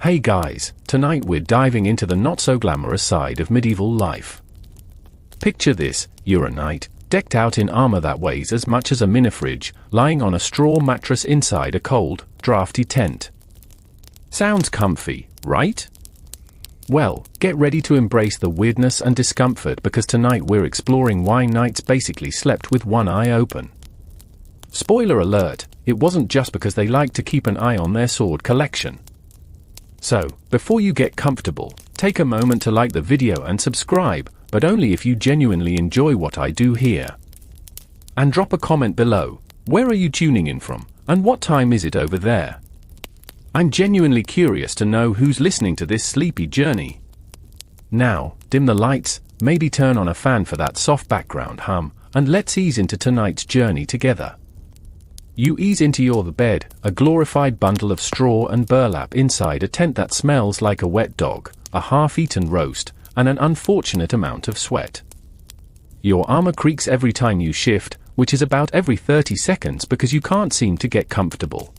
Hey guys, tonight we're diving into the not-so-glamorous side of medieval life. Picture this: you're a knight, decked out in armor that weighs as much as a mini-fridge, lying on a straw mattress inside a cold, drafty tent. Sounds comfy, right? Well, get ready to embrace the weirdness and discomfort, because tonight we're exploring why knights basically slept with one eye open. Spoiler alert, it wasn't just because they liked to keep an eye on their sword collection. So, before you get comfortable, take a moment to like the video and subscribe, but only if you genuinely enjoy what I do here. And drop a comment below. Where are you tuning in from, and what time is it over there? I'm genuinely curious to know who's listening to this sleepy journey. Now, dim the lights, maybe turn on a fan for that soft background hum, and let's ease into tonight's journey together. You ease into your bed, a glorified bundle of straw and burlap inside a tent that smells like a wet dog, a half-eaten roast, and an unfortunate amount of sweat. Your armor creaks every time you shift, which is about every 30 seconds because you can't seem to get comfortable.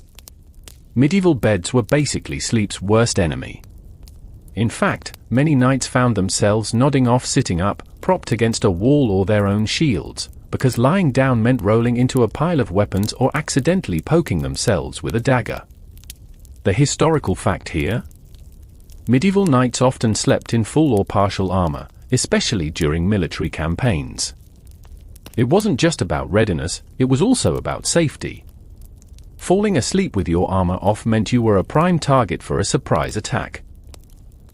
Medieval beds were basically sleep's worst enemy. In fact, many knights found themselves nodding off sitting up, propped against a wall or their own shields, because lying down meant rolling into a pile of weapons or accidentally poking themselves with a dagger. The historical fact here? Medieval knights often slept in full or partial armor, especially during military campaigns. It wasn't just about readiness, it was also about safety. Falling asleep with your armor off meant you were a prime target for a surprise attack.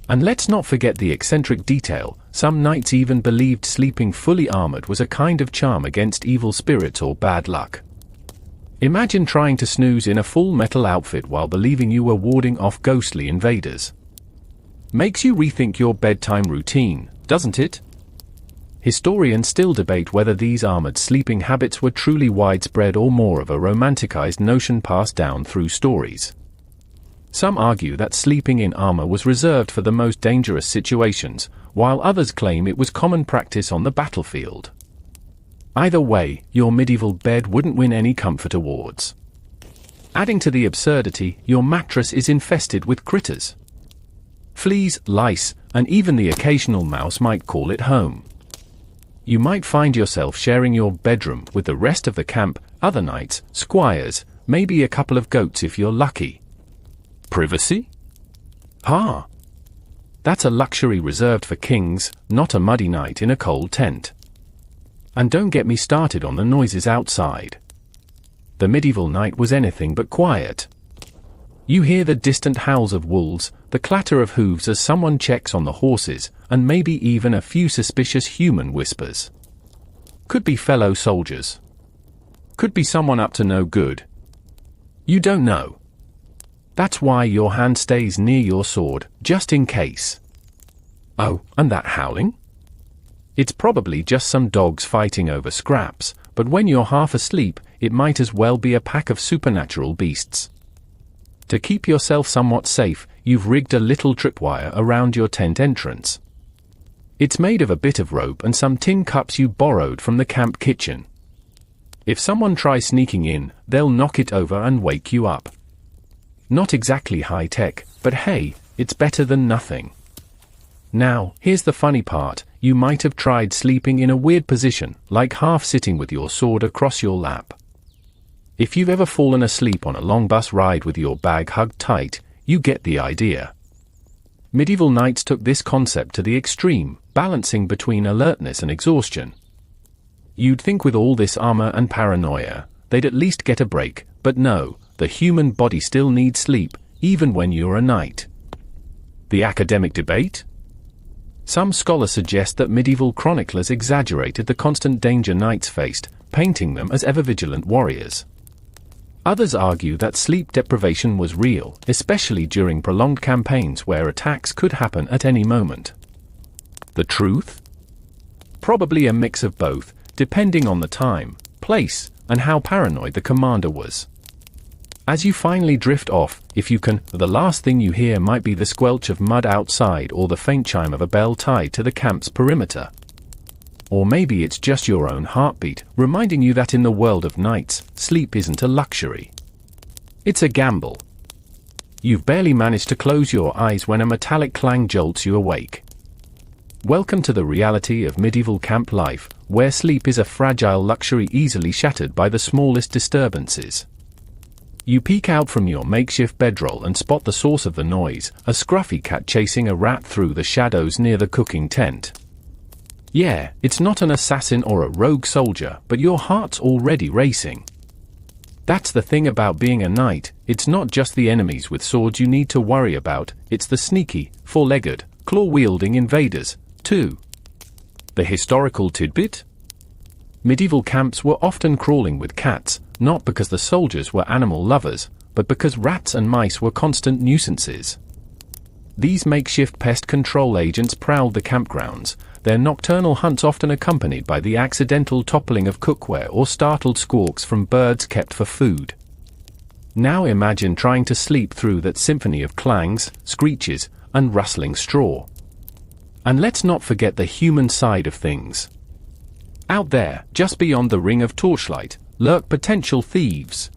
And let's not forget the eccentric detail: some knights even believed sleeping fully armored was a kind of charm against evil spirits or bad luck. Imagine trying to snooze in a full metal outfit while believing you were warding off ghostly invaders. Makes you rethink your bedtime routine, doesn't it? Historians still debate whether these armored sleeping habits were truly widespread or more of a romanticized notion passed down through stories. Some argue that sleeping in armor was reserved for the most dangerous situations, while others claim it was common practice on the battlefield. Either way, your medieval bed wouldn't win any comfort awards. Adding to the absurdity, your mattress is infested with critters. Fleas, lice, and even the occasional mouse might call it home. You might find yourself sharing your bedroom with the rest of the camp, other knights, squires, maybe a couple of goats if you're lucky. Privacy? That's a luxury reserved for kings, not a muddy night in a cold tent. And don't get me started on the noises outside. The medieval night was anything but quiet. You hear the distant howls of wolves, the clatter of hooves as someone checks on the horses, and maybe even a few suspicious human whispers. Could be fellow soldiers. Could be someone up to no good. You don't know. That's why your hand stays near your sword, just in case. Oh, and that howling? It's probably just some dogs fighting over scraps, but when you're half asleep, it might as well be a pack of supernatural beasts. To keep yourself somewhat safe, you've rigged a little tripwire around your tent entrance. It's made of a bit of rope and some tin cups you borrowed from the camp kitchen. If someone tries sneaking in, they'll knock it over and wake you up. Not exactly high-tech, but hey, it's better than nothing. Now, here's the funny part: you might have tried sleeping in a weird position, like half-sitting with your sword across your lap. If you've ever fallen asleep on a long bus ride with your bag hugged tight, you get the idea. Medieval knights took this concept to the extreme, balancing between alertness and exhaustion. You'd think with all this armor and paranoia, they'd at least get a break, but no. The human body still needs sleep, even when you're a knight. The academic debate? Some scholars suggest that medieval chroniclers exaggerated the constant danger knights faced, painting them as ever-vigilant warriors. Others argue that sleep deprivation was real, especially during prolonged campaigns where attacks could happen at any moment. The truth? Probably a mix of both, depending on the time, place, and how paranoid the commander was. As you finally drift off, if you can, the last thing you hear might be the squelch of mud outside or the faint chime of a bell tied to the camp's perimeter. Or maybe it's just your own heartbeat, reminding you that in the world of knights, sleep isn't a luxury. It's a gamble. You've barely managed to close your eyes when a metallic clang jolts you awake. Welcome to the reality of medieval camp life, where sleep is a fragile luxury easily shattered by the smallest disturbances. You peek out from your makeshift bedroll and spot the source of the noise, a scruffy cat chasing a rat through the shadows near the cooking tent. Yeah, it's not an assassin or a rogue soldier, but your heart's already racing. That's the thing about being a knight, it's not just the enemies with swords you need to worry about, it's the sneaky, four-legged, claw-wielding invaders, too. The historical tidbit? Medieval camps were often crawling with cats, not because the soldiers were animal lovers, but because rats and mice were constant nuisances. These makeshift pest control agents prowled the campgrounds, their nocturnal hunts often accompanied by the accidental toppling of cookware or startled squawks from birds kept for food. Now imagine trying to sleep through that symphony of clangs, screeches, and rustling straw. And let's not forget the human side of things. Out there, just beyond the ring of torchlight, lurk potential thieves.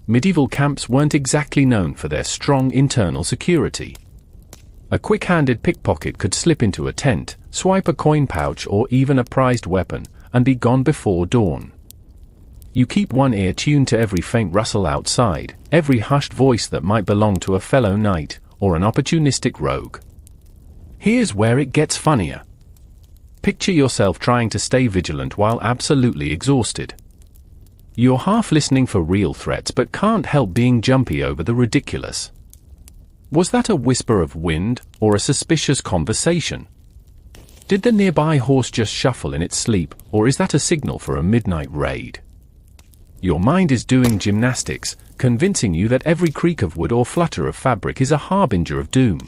Medieval camps weren't exactly known for their strong internal security. A quick-handed pickpocket could slip into a tent, swipe a coin pouch or even a prized weapon, and be gone before dawn. You keep one ear tuned to every faint rustle outside, every hushed voice that might belong to a fellow knight, or an opportunistic rogue. Here's where it gets funnier. Picture yourself trying to stay vigilant while absolutely exhausted. You're half listening for real threats but can't help being jumpy over the ridiculous. Was that a whisper of wind, or a suspicious conversation? Did the nearby horse just shuffle in its sleep, or is that a signal for a midnight raid? Your mind is doing gymnastics, convincing you that every creak of wood or flutter of fabric is a harbinger of doom.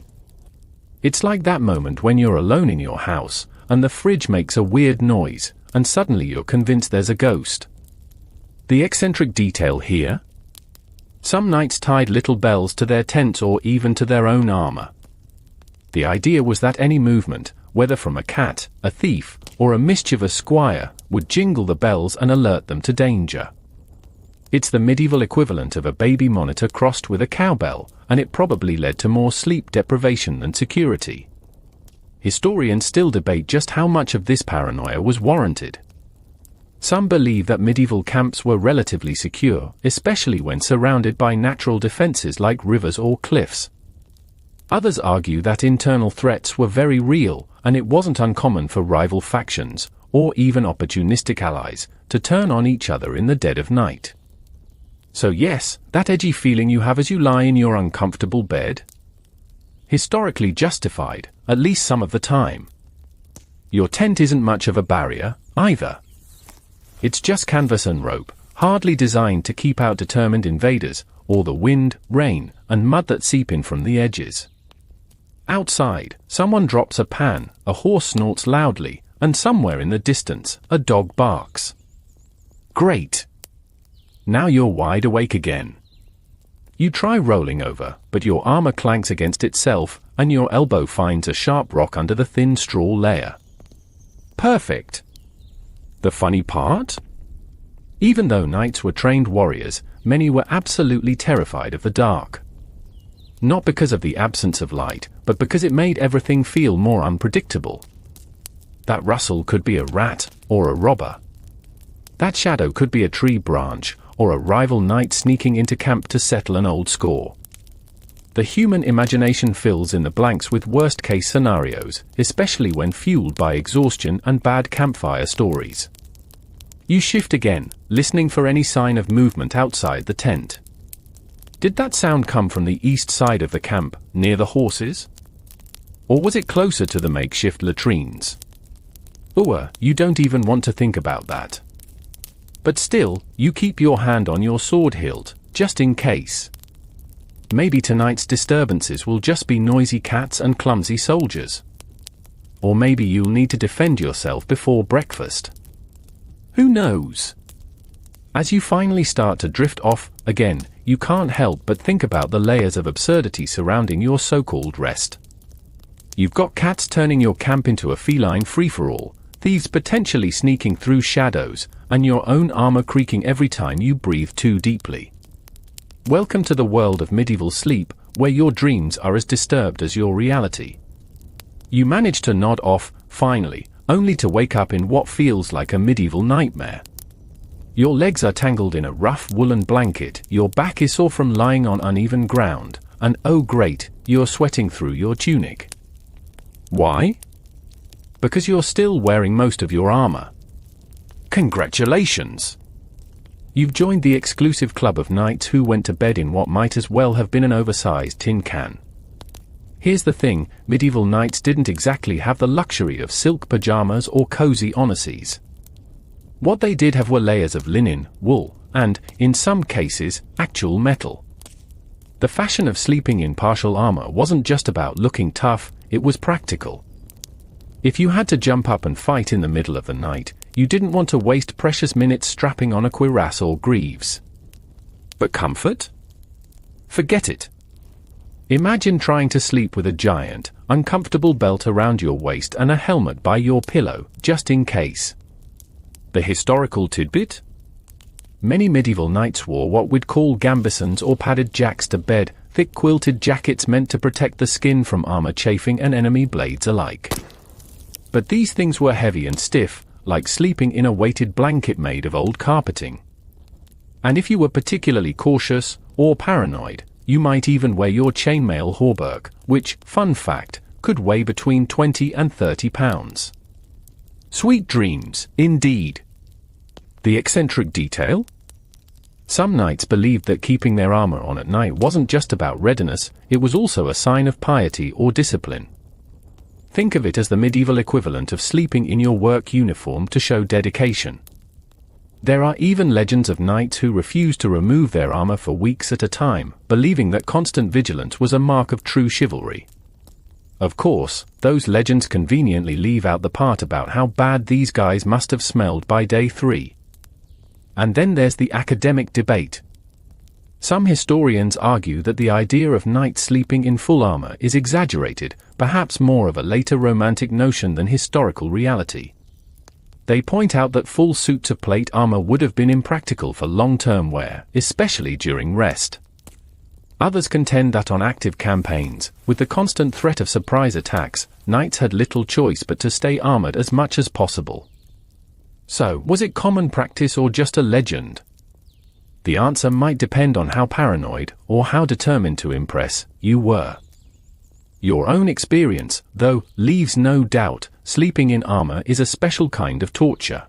It's like that moment when you're alone in your house, and the fridge makes a weird noise, and suddenly you're convinced there's a ghost. The eccentric detail here? Some knights tied little bells to their tents or even to their own armor. The idea was that any movement, whether from a cat, a thief, or a mischievous squire, would jingle the bells and alert them to danger. It's the medieval equivalent of a baby monitor crossed with a cowbell, and it probably led to more sleep deprivation than security. Historians still debate just how much of this paranoia was warranted. Some believe that medieval camps were relatively secure, especially when surrounded by natural defenses like rivers or cliffs. Others argue that internal threats were very real, and it wasn't uncommon for rival factions, or even opportunistic allies, to turn on each other in the dead of night. So yes, that edgy feeling you have as you lie in your uncomfortable bed? Historically justified, at least some of the time. Your tent isn't much of a barrier, either. It's just canvas and rope, hardly designed to keep out determined invaders, or the wind, rain, and mud that seep in from the edges. Outside, someone drops a pan, a horse snorts loudly, and somewhere in the distance, a dog barks. Great! Now you're wide awake again. You try rolling over, but your armor clanks against itself, and your elbow finds a sharp rock under the thin straw layer. Perfect! The funny part? Even though knights were trained warriors, many were absolutely terrified of the dark. Not because of the absence of light, but because it made everything feel more unpredictable. That rustle could be a rat, or a robber. That shadow could be a tree branch, or a rival knight sneaking into camp to settle an old score. The human imagination fills in the blanks with worst-case scenarios, especially when fueled by exhaustion and bad campfire stories. You shift again, listening for any sign of movement outside the tent. Did that sound come from the east side of the camp, near the horses? Or was it closer to the makeshift latrines? You don't even want to think about that. But still, you keep your hand on your sword hilt, just in case. Maybe tonight's disturbances will just be noisy cats and clumsy soldiers. Or maybe you'll need to defend yourself before breakfast. Who knows? As you finally start to drift off, again, you can't help but think about the layers of absurdity surrounding your so-called rest. You've got cats turning your camp into a feline free-for-all, thieves potentially sneaking through shadows, and your own armor creaking every time you breathe too deeply. Welcome to the world of medieval sleep, where your dreams are as disturbed as your reality. You manage to nod off, finally, only to wake up in what feels like a medieval nightmare. Your legs are tangled in a rough woolen blanket, your back is sore from lying on uneven ground, and oh great, you're sweating through your tunic. Why? Because you're still wearing most of your armor. Congratulations! You've joined the exclusive club of knights who went to bed in what might as well have been an oversized tin can. Here's the thing, medieval knights didn't exactly have the luxury of silk pajamas or cozy onesies. What they did have were layers of linen, wool, and, in some cases, actual metal. The fashion of sleeping in partial armor wasn't just about looking tough, it was practical. If you had to jump up and fight in the middle of the night, you didn't want to waste precious minutes strapping on a cuirass or greaves. But comfort? Forget it. Imagine trying to sleep with a giant, uncomfortable belt around your waist and a helmet by your pillow, just in case. The historical tidbit? Many medieval knights wore what we'd call gambesons or padded jacks to bed, thick quilted jackets meant to protect the skin from armor chafing and enemy blades alike. But these things were heavy and stiff, like sleeping in a weighted blanket made of old carpeting. And if you were particularly cautious, or paranoid, you might even wear your chainmail hauberk, which, fun fact, could weigh between 20 and 30 pounds. Sweet dreams, indeed. The eccentric detail? Some knights believed that keeping their armor on at night wasn't just about readiness, it was also a sign of piety or discipline. Think of it as the medieval equivalent of sleeping in your work uniform to show dedication. There are even legends of knights who refused to remove their armor for weeks at a time, believing that constant vigilance was a mark of true chivalry. Of course, those legends conveniently leave out the part about how bad these guys must have smelled by day 3. And then there's the academic debate. Some historians argue that the idea of knights sleeping in full armor is exaggerated, perhaps more of a later romantic notion than historical reality. They point out that full suits of plate armor would have been impractical for long-term wear, especially during rest. Others contend that on active campaigns, with the constant threat of surprise attacks, knights had little choice but to stay armored as much as possible. So, was it common practice or just a legend? The answer might depend on how paranoid, or how determined to impress, you were. Your own experience, though, leaves no doubt, sleeping in armor is a special kind of torture.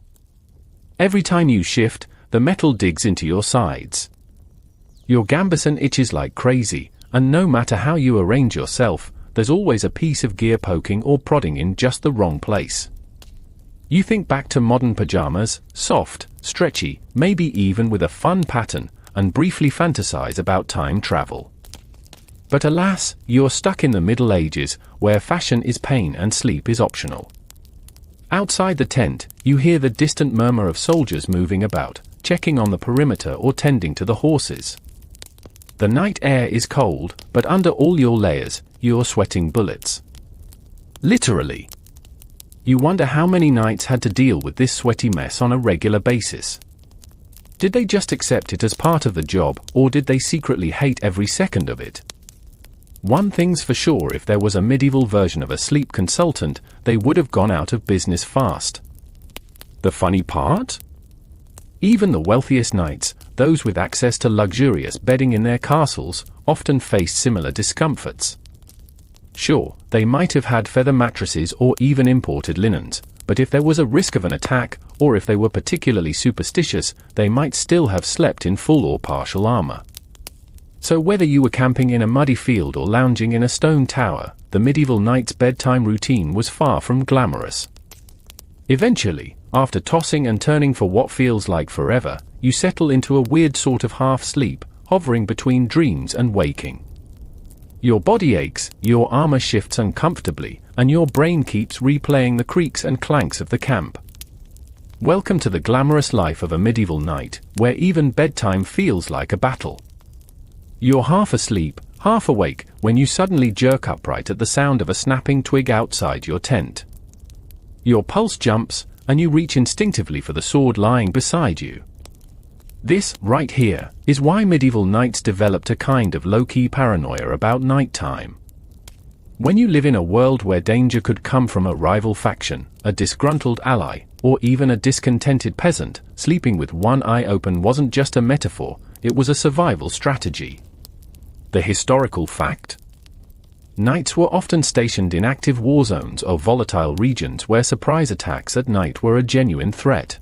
Every time you shift, the metal digs into your sides. Your gambeson itches like crazy, and no matter how you arrange yourself, there's always a piece of gear poking or prodding in just the wrong place. You think back to modern pajamas, soft, stretchy, maybe even with a fun pattern, and briefly fantasize about time travel. But alas, you're stuck in the Middle Ages, where fashion is pain and sleep is optional. Outside the tent, you hear the distant murmur of soldiers moving about, checking on the perimeter or tending to the horses. The night air is cold, but under all your layers, you're sweating bullets. Literally. You wonder how many knights had to deal with this sweaty mess on a regular basis. Did they just accept it as part of the job, or did they secretly hate every second of it? One thing's for sure, if there was a medieval version of a sleep consultant, they would have gone out of business fast. The funny part? Even the wealthiest knights, those with access to luxurious bedding in their castles, often faced similar discomforts. Sure, they might have had feather mattresses or even imported linens, but if there was a risk of an attack, or if they were particularly superstitious, they might still have slept in full or partial armor. So whether you were camping in a muddy field or lounging in a stone tower, the medieval knight's bedtime routine was far from glamorous. Eventually, after tossing and turning for what feels like forever, you settle into a weird sort of half-sleep, hovering between dreams and waking. Your body aches, your armor shifts uncomfortably, and your brain keeps replaying the creaks and clanks of the camp. Welcome to the glamorous life of a medieval knight, where even bedtime feels like a battle. You're half asleep, half awake, when you suddenly jerk upright at the sound of a snapping twig outside your tent. Your pulse jumps, and you reach instinctively for the sword lying beside you. This, right here, is why medieval knights developed a kind of low-key paranoia about nighttime. When you live in a world where danger could come from a rival faction, a disgruntled ally, or even a discontented peasant, sleeping with one eye open wasn't just a metaphor, it was a survival strategy. The historical fact? Knights were often stationed in active war zones or volatile regions where surprise attacks at night were a genuine threat.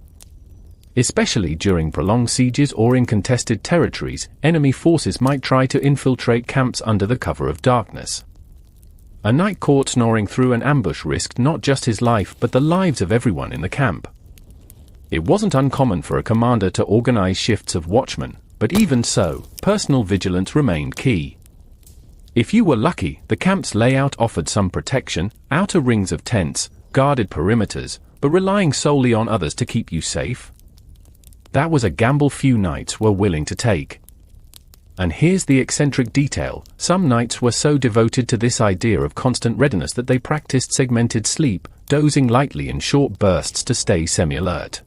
Especially during prolonged sieges or in contested territories, enemy forces might try to infiltrate camps under the cover of darkness. A knight caught snoring through an ambush risked not just his life but the lives of everyone in the camp. It wasn't uncommon for a commander to organize shifts of watchmen, but even so, personal vigilance remained key. If you were lucky, the camp's layout offered some protection, outer rings of tents, guarded perimeters, but relying solely on others to keep you safe? That was a gamble few knights were willing to take. And here's the eccentric detail: some knights were so devoted to this idea of constant readiness that they practiced segmented sleep, dozing lightly in short bursts to stay semi-alert.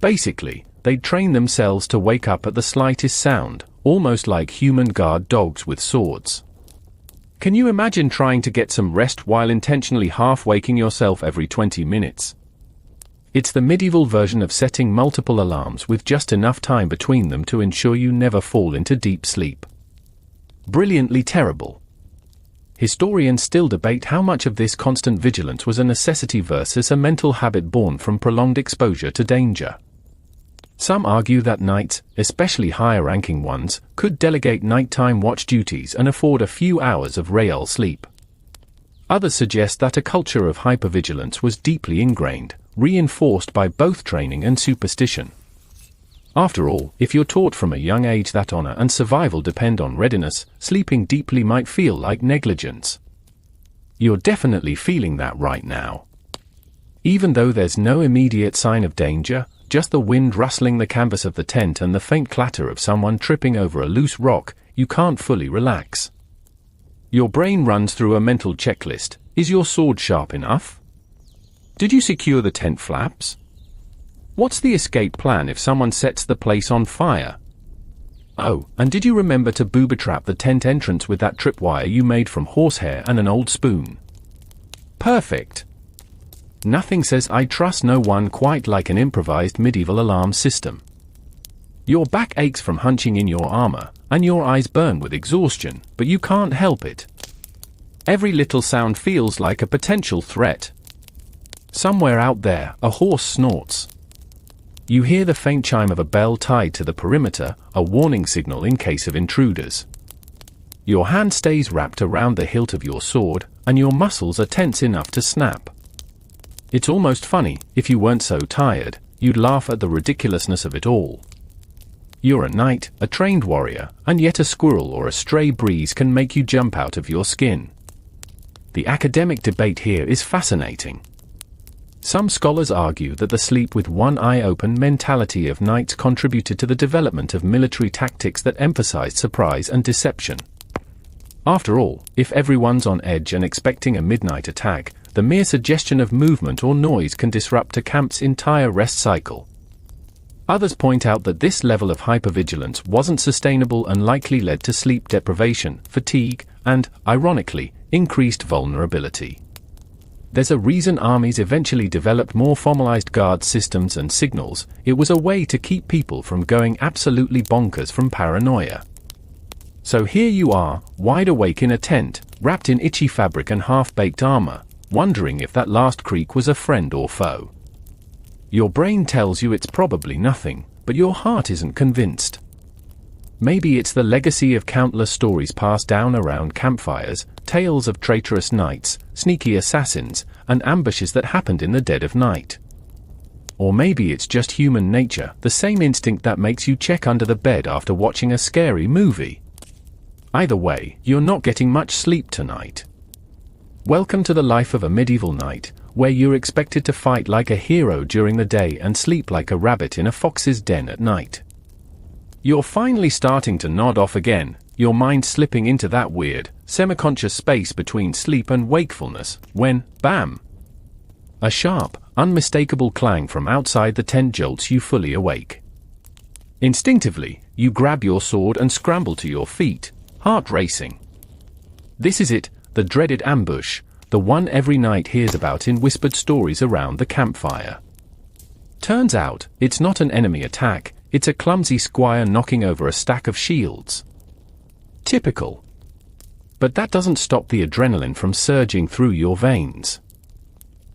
Basically, they'd train themselves to wake up at the slightest sound, almost like human guard dogs with swords. Can you imagine trying to get some rest while intentionally half-waking yourself every 20 minutes? It's the medieval version of setting multiple alarms with just enough time between them to ensure you never fall into deep sleep. Brilliantly terrible. Historians still debate how much of this constant vigilance was a necessity versus a mental habit born from prolonged exposure to danger. Some argue that knights, especially higher-ranking ones, could delegate nighttime watch duties and afford a few hours of real sleep. Others suggest that a culture of hypervigilance was deeply ingrained, reinforced by both training and superstition. After all, if you're taught from a young age that honor and survival depend on readiness, sleeping deeply might feel like negligence. You're definitely feeling that right now. Even though there's no immediate sign of danger, just the wind rustling the canvas of the tent and the faint clatter of someone tripping over a loose rock, you can't fully relax. Your brain runs through a mental checklist. Is your sword sharp enough? Did you secure the tent flaps? What's the escape plan if someone sets the place on fire? Oh, and did you remember to booby trap the tent entrance with that tripwire you made from horsehair and an old spoon? Perfect. Nothing says I trust no one quite like an improvised medieval alarm system. Your back aches from hunching in your armor, and your eyes burn with exhaustion, but you can't help it. Every little sound feels like a potential threat. Somewhere out there, a horse snorts. You hear the faint chime of a bell tied to the perimeter, a warning signal in case of intruders. Your hand stays wrapped around the hilt of your sword, and your muscles are tense enough to snap. It's almost funny. If you weren't so tired, you'd laugh at the ridiculousness of it all. You're a knight, a trained warrior, and yet a squirrel or a stray breeze can make you jump out of your skin. The academic debate here is fascinating. Some scholars argue that the sleep with one eye open mentality of knights contributed to the development of military tactics that emphasized surprise and deception. After all, if everyone's on edge and expecting a midnight attack, the mere suggestion of movement or noise can disrupt a camp's entire rest cycle. Others point out that this level of hypervigilance wasn't sustainable and likely led to sleep deprivation, fatigue, and, ironically, increased vulnerability. There's a reason armies eventually developed more formalized guard systems and signals. It was a way to keep people from going absolutely bonkers from paranoia. So here you are, wide awake in a tent, wrapped in itchy fabric and half-baked armor, wondering if that last creak was a friend or foe. Your brain tells you it's probably nothing, but your heart isn't convinced. Maybe it's the legacy of countless stories passed down around campfires, tales of traitorous knights, sneaky assassins, and ambushes that happened in the dead of night. Or maybe it's just human nature, the same instinct that makes you check under the bed after watching a scary movie. Either way, you're not getting much sleep tonight. Welcome to the life of a medieval knight, where you're expected to fight like a hero during the day and sleep like a rabbit in a fox's den at night. You're finally starting to nod off again, your mind slipping into that weird, semi-conscious space between sleep and wakefulness, when, bam! A sharp, unmistakable clang from outside the tent jolts you fully awake. Instinctively, you grab your sword and scramble to your feet, heart racing. This is it, the dreaded ambush, the one every knight hears about in whispered stories around the campfire. Turns out, it's not an enemy attack, it's a clumsy squire knocking over a stack of shields. Typical. But that doesn't stop the adrenaline from surging through your veins.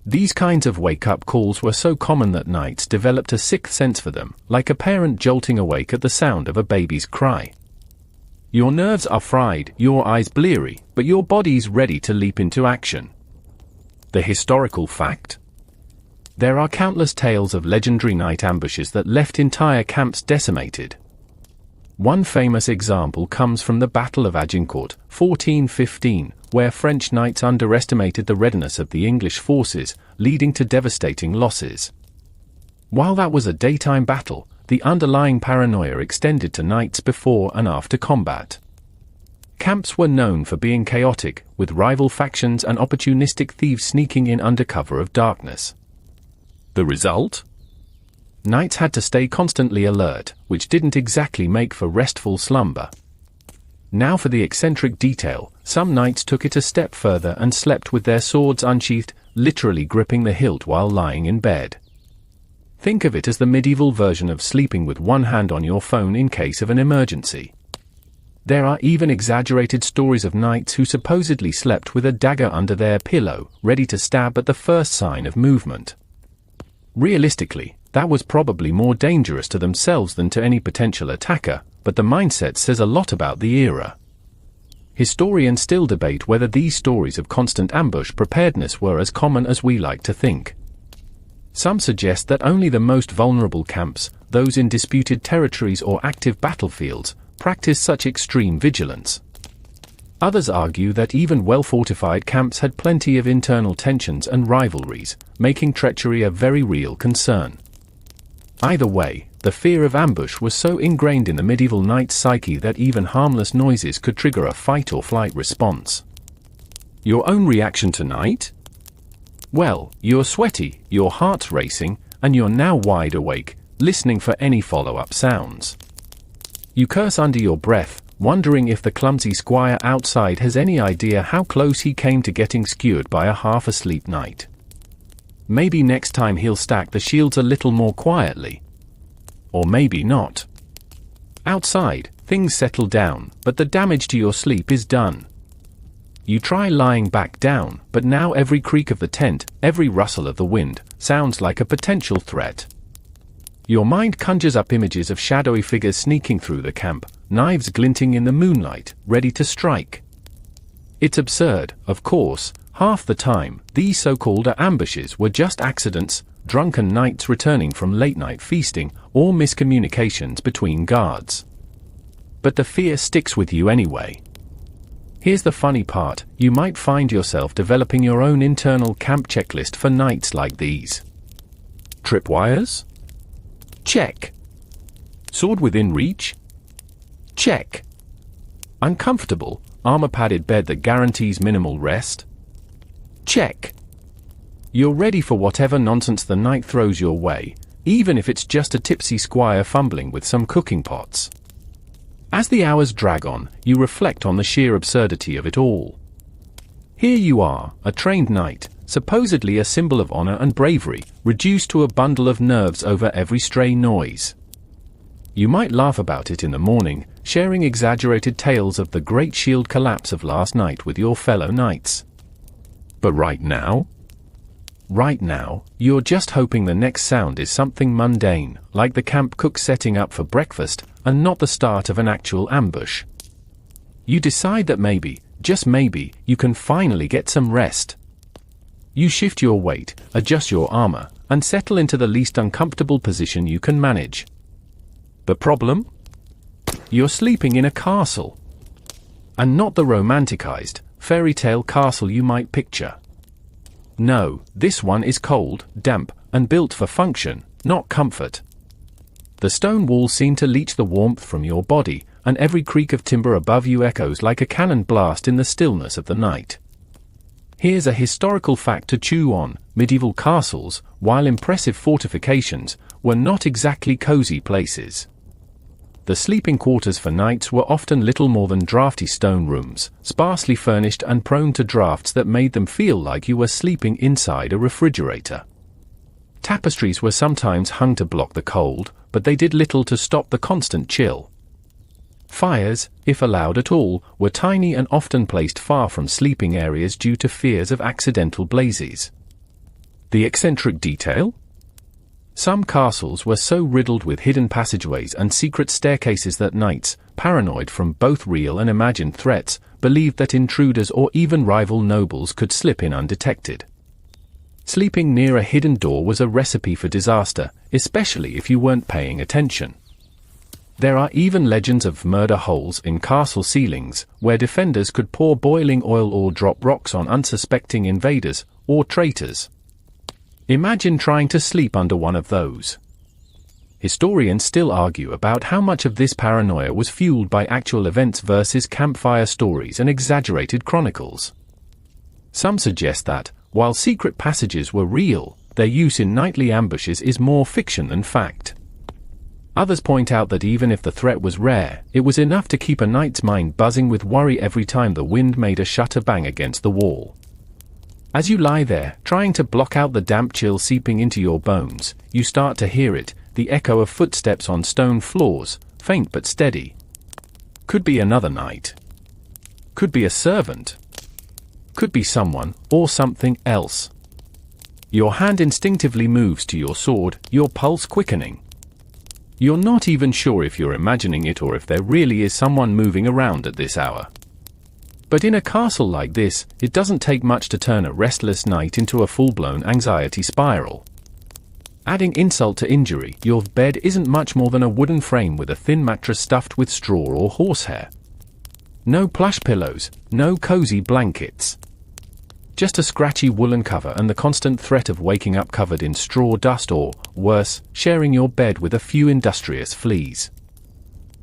These kinds of wake-up calls were so common that knights developed a sixth sense for them, like a parent jolting awake at the sound of a baby's cry. Your nerves are fried, your eyes bleary, but your body's ready to leap into action. The historical fact? There are countless tales of legendary night ambushes that left entire camps decimated. One famous example comes from the Battle of Agincourt, 1415, where French knights underestimated the readiness of the English forces, leading to devastating losses. While that was a daytime battle, the underlying paranoia extended to nights before and after combat. Camps were known for being chaotic, with rival factions and opportunistic thieves sneaking in under cover of darkness. The result? Knights had to stay constantly alert, which didn't exactly make for restful slumber. Now for the eccentric detail, some knights took it a step further and slept with their swords unsheathed, literally gripping the hilt while lying in bed. Think of it as the medieval version of sleeping with one hand on your phone in case of an emergency. There are even exaggerated stories of knights who supposedly slept with a dagger under their pillow, ready to stab at the first sign of movement. Realistically, that was probably more dangerous to themselves than to any potential attacker, but the mindset says a lot about the era. Historians still debate whether these stories of constant ambush preparedness were as common as we like to think. Some suggest that only the most vulnerable camps, those in disputed territories or active battlefields, practiced such extreme vigilance. Others argue that even well-fortified camps had plenty of internal tensions and rivalries, making treachery a very real concern. Either way, the fear of ambush was so ingrained in the medieval knight's psyche that even harmless noises could trigger a fight-or-flight response. Your own reaction tonight? Well, you're sweaty, your heart's racing, and you're now wide awake, listening for any follow-up sounds. You curse under your breath, wondering if the clumsy squire outside has any idea how close he came to getting skewered by a half-asleep knight. Maybe next time he'll stack the shields a little more quietly. Or maybe not. Outside, things settle down, but the damage to your sleep is done. You try lying back down, but now every creak of the tent, every rustle of the wind, sounds like a potential threat. Your mind conjures up images of shadowy figures sneaking through the camp, knives glinting in the moonlight, ready to strike. It's absurd, of course. Half the time, these so-called ambushes were just accidents, drunken knights returning from late-night feasting, or miscommunications between guards. But the fear sticks with you anyway. Here's the funny part, you might find yourself developing your own internal camp checklist for nights like these. Tripwires? Check. Sword within reach? Check. Uncomfortable, armor-padded bed that guarantees minimal rest? Check. You're ready for whatever nonsense the night throws your way, even if it's just a tipsy squire fumbling with some cooking pots. As the hours drag on, you reflect on the sheer absurdity of it all. Here you are, a trained knight, supposedly a symbol of honor and bravery, reduced to a bundle of nerves over every stray noise. You might laugh about it in the morning, sharing exaggerated tales of the great shield collapse of last night with your fellow knights. But right now, you're just hoping the next sound is something mundane, like the camp cook setting up for breakfast, and not the start of an actual ambush. You decide that maybe, just maybe, you can finally get some rest. You shift your weight, adjust your armor, and settle into the least uncomfortable position you can manage. The problem? You're sleeping in a castle. And not the romanticized, fairy tale castle you might picture. No, this one is cold, damp, and built for function, not comfort. The stone walls seem to leach the warmth from your body, and every creak of timber above you echoes like a cannon blast in the stillness of the night. Here's a historical fact to chew on: medieval castles, while impressive fortifications, were not exactly cozy places. The sleeping quarters for knights were often little more than drafty stone rooms, sparsely furnished and prone to drafts that made them feel like you were sleeping inside a refrigerator. Tapestries were sometimes hung to block the cold, but they did little to stop the constant chill. Fires, if allowed at all, were tiny and often placed far from sleeping areas due to fears of accidental blazes. The eccentric detail? Some castles were so riddled with hidden passageways and secret staircases that knights, paranoid from both real and imagined threats, believed that intruders or even rival nobles could slip in undetected. Sleeping near a hidden door was a recipe for disaster, especially if you weren't paying attention. There are even legends of murder holes in castle ceilings, where defenders could pour boiling oil or drop rocks on unsuspecting invaders or traitors. Imagine trying to sleep under one of those. Historians still argue about how much of this paranoia was fueled by actual events versus campfire stories and exaggerated chronicles. Some suggest that, while secret passages were real, their use in nightly ambushes is more fiction than fact. Others point out that even if the threat was rare, it was enough to keep a knight's mind buzzing with worry every time the wind made a shutter bang against the wall. As you lie there, trying to block out the damp chill seeping into your bones, you start to hear it, the echo of footsteps on stone floors, faint but steady. Could be another knight. Could be a servant. Could be someone, or something else. Your hand instinctively moves to your sword, your pulse quickening. You're not even sure if you're imagining it or if there really is someone moving around at this hour. But in a castle like this, it doesn't take much to turn a restless night into a full-blown anxiety spiral. Adding insult to injury, your bed isn't much more than a wooden frame with a thin mattress stuffed with straw or horsehair. No plush pillows, no cozy blankets. Just a scratchy woolen cover and the constant threat of waking up covered in straw dust or, worse, sharing your bed with a few industrious fleas.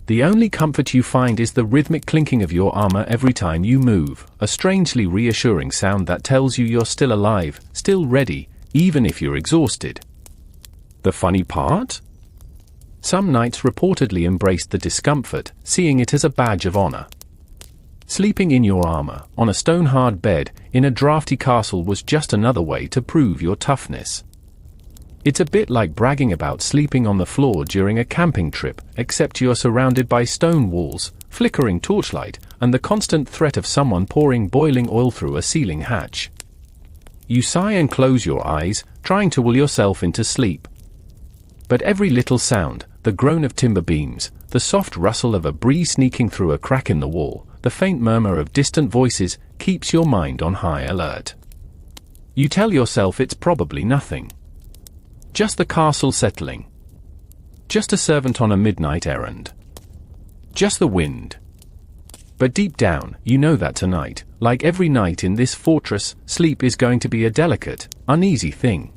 The only comfort you find is the rhythmic clinking of your armor every time you move, a strangely reassuring sound that tells you you're still alive, still ready, even if you're exhausted. The funny part? Some knights reportedly embraced the discomfort, seeing it as a badge of honor. Sleeping in your armor, on a stone-hard bed, in a drafty castle was just another way to prove your toughness. It's a bit like bragging about sleeping on the floor during a camping trip, except you're surrounded by stone walls, flickering torchlight, and the constant threat of someone pouring boiling oil through a ceiling hatch. You sigh and close your eyes, trying to will yourself into sleep. But every little sound, the groan of timber beams, the soft rustle of a breeze sneaking through a crack in the wall, the faint murmur of distant voices, keeps your mind on high alert. You tell yourself it's probably nothing. Just the castle settling. Just a servant on a midnight errand. Just the wind. But deep down, you know that tonight, like every night in this fortress, sleep is going to be a delicate, uneasy thing.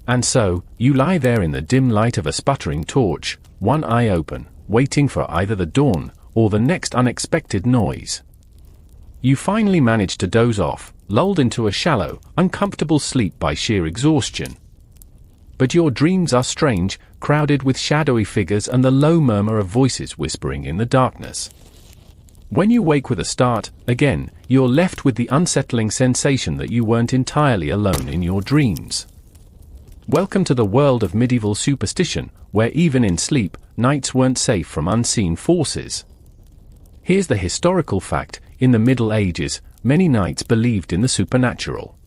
And so, you lie there in the dim light of a sputtering torch, one eye open, waiting for either the dawn or the next unexpected noise. You finally manage to doze off, lulled into a shallow, uncomfortable sleep by sheer exhaustion. But your dreams are strange, crowded with shadowy figures and the low murmur of voices whispering in the darkness. When you wake with a start, again, you're left with the unsettling sensation that you weren't entirely alone in your dreams. Welcome to the world of medieval superstition, where even in sleep, knights weren't safe from unseen forces. Here's the historical fact: in the Middle Ages, many knights believed in the supernatural.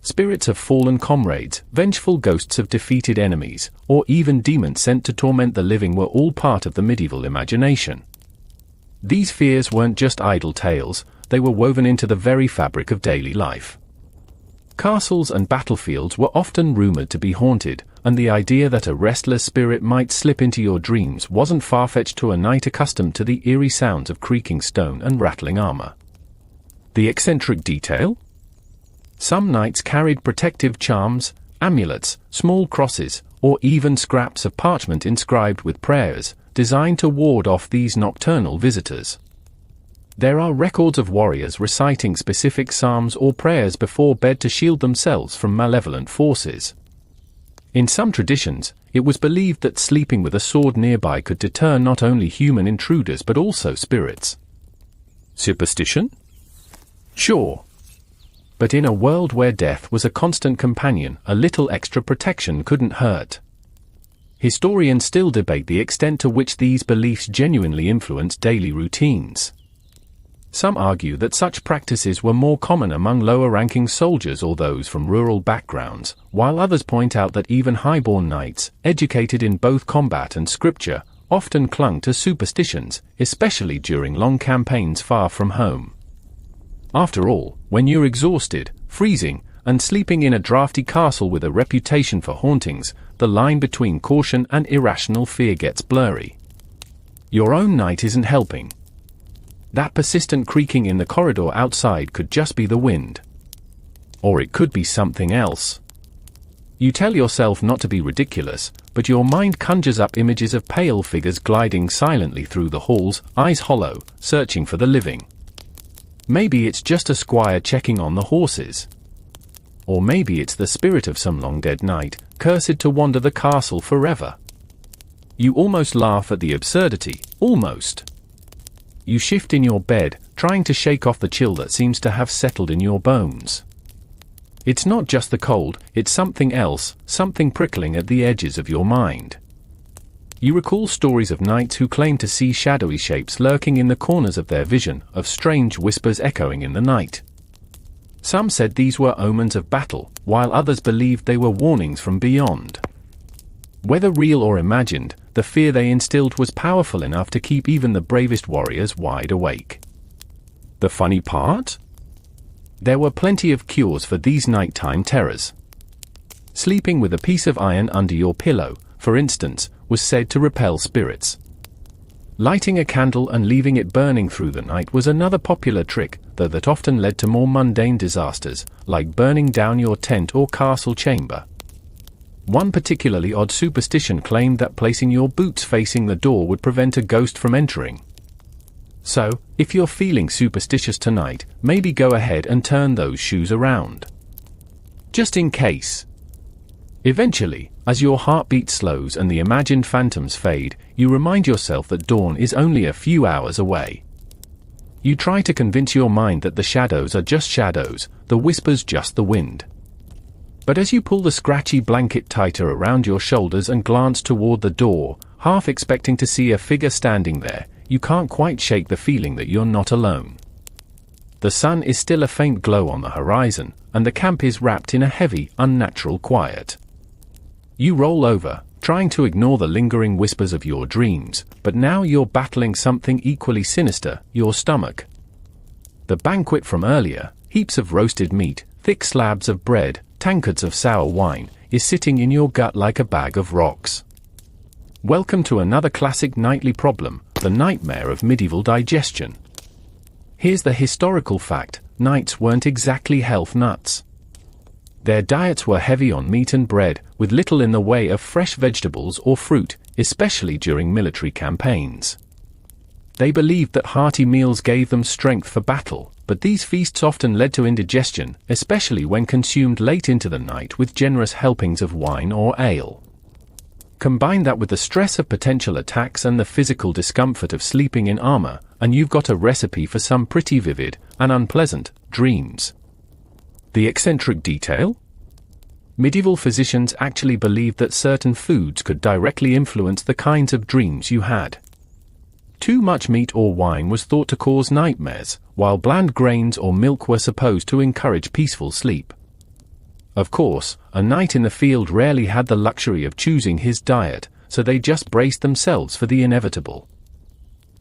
Spirits of fallen comrades, vengeful ghosts of defeated enemies, or even demons sent to torment the living were all part of the medieval imagination. These fears weren't just idle tales, they were woven into the very fabric of daily life. Castles and battlefields were often rumored to be haunted, and the idea that a restless spirit might slip into your dreams wasn't far-fetched to a knight accustomed to the eerie sounds of creaking stone and rattling armor. The eccentric detail? Some knights carried protective charms, amulets, small crosses, or even scraps of parchment inscribed with prayers, designed to ward off these nocturnal visitors. There are records of warriors reciting specific psalms or prayers before bed to shield themselves from malevolent forces. In some traditions, it was believed that sleeping with a sword nearby could deter not only human intruders but also spirits. Superstition? Sure. But in a world where death was a constant companion, a little extra protection couldn't hurt. Historians still debate the extent to which these beliefs genuinely influence daily routines. Some argue that such practices were more common among lower-ranking soldiers or those from rural backgrounds, while others point out that even high-born knights, educated in both combat and scripture, often clung to superstitions, especially during long campaigns far from home. After all, when you're exhausted, freezing, and sleeping in a drafty castle with a reputation for hauntings, the line between caution and irrational fear gets blurry. Your own night isn't helping. That persistent creaking in the corridor outside could just be the wind. Or it could be something else. You tell yourself not to be ridiculous, but your mind conjures up images of pale figures gliding silently through the halls, eyes hollow, searching for the living. Maybe it's just a squire checking on the horses. Or maybe it's the spirit of some long-dead knight, cursed to wander the castle forever. You almost laugh at the absurdity, almost. You shift in your bed, trying to shake off the chill that seems to have settled in your bones. It's not just the cold, it's something else, something prickling at the edges of your mind. You recall stories of knights who claim to see shadowy shapes lurking in the corners of their vision, of strange whispers echoing in the night. Some said these were omens of battle, while others believed they were warnings from beyond. Whether real or imagined, the fear they instilled was powerful enough to keep even the bravest warriors wide awake. The funny part? There were plenty of cures for these nighttime terrors. Sleeping with a piece of iron under your pillow, for instance, was said to repel spirits. Lighting a candle and leaving it burning through the night was another popular trick, though that often led to more mundane disasters, like burning down your tent or castle chamber. One particularly odd superstition claimed that placing your boots facing the door would prevent a ghost from entering. So, if you're feeling superstitious tonight, maybe go ahead and turn those shoes around. Just in case. Eventually, as your heartbeat slows and the imagined phantoms fade, you remind yourself that dawn is only a few hours away. You try to convince your mind that the shadows are just shadows, the whispers just the wind. But as you pull the scratchy blanket tighter around your shoulders and glance toward the door, half expecting to see a figure standing there, you can't quite shake the feeling that you're not alone. The sun is still a faint glow on the horizon, and the camp is wrapped in a heavy, unnatural quiet. You roll over, trying to ignore the lingering whispers of your dreams, but now you're battling something equally sinister, your stomach. The banquet from earlier, heaps of roasted meat, thick slabs of bread, tankards of sour wine, is sitting in your gut like a bag of rocks. Welcome to another classic nightly problem, the nightmare of medieval digestion. Here's the historical fact: knights weren't exactly health nuts. Their diets were heavy on meat and bread, with little in the way of fresh vegetables or fruit, especially during military campaigns. They believed that hearty meals gave them strength for battle, but these feasts often led to indigestion, especially when consumed late into the night with generous helpings of wine or ale. Combine that with the stress of potential attacks and the physical discomfort of sleeping in armor, and you've got a recipe for some pretty vivid and unpleasant dreams. The eccentric detail? Medieval physicians actually believed that certain foods could directly influence the kinds of dreams you had. Too much meat or wine was thought to cause nightmares, while bland grains or milk were supposed to encourage peaceful sleep. Of course, a knight in the field rarely had the luxury of choosing his diet, so they just braced themselves for the inevitable.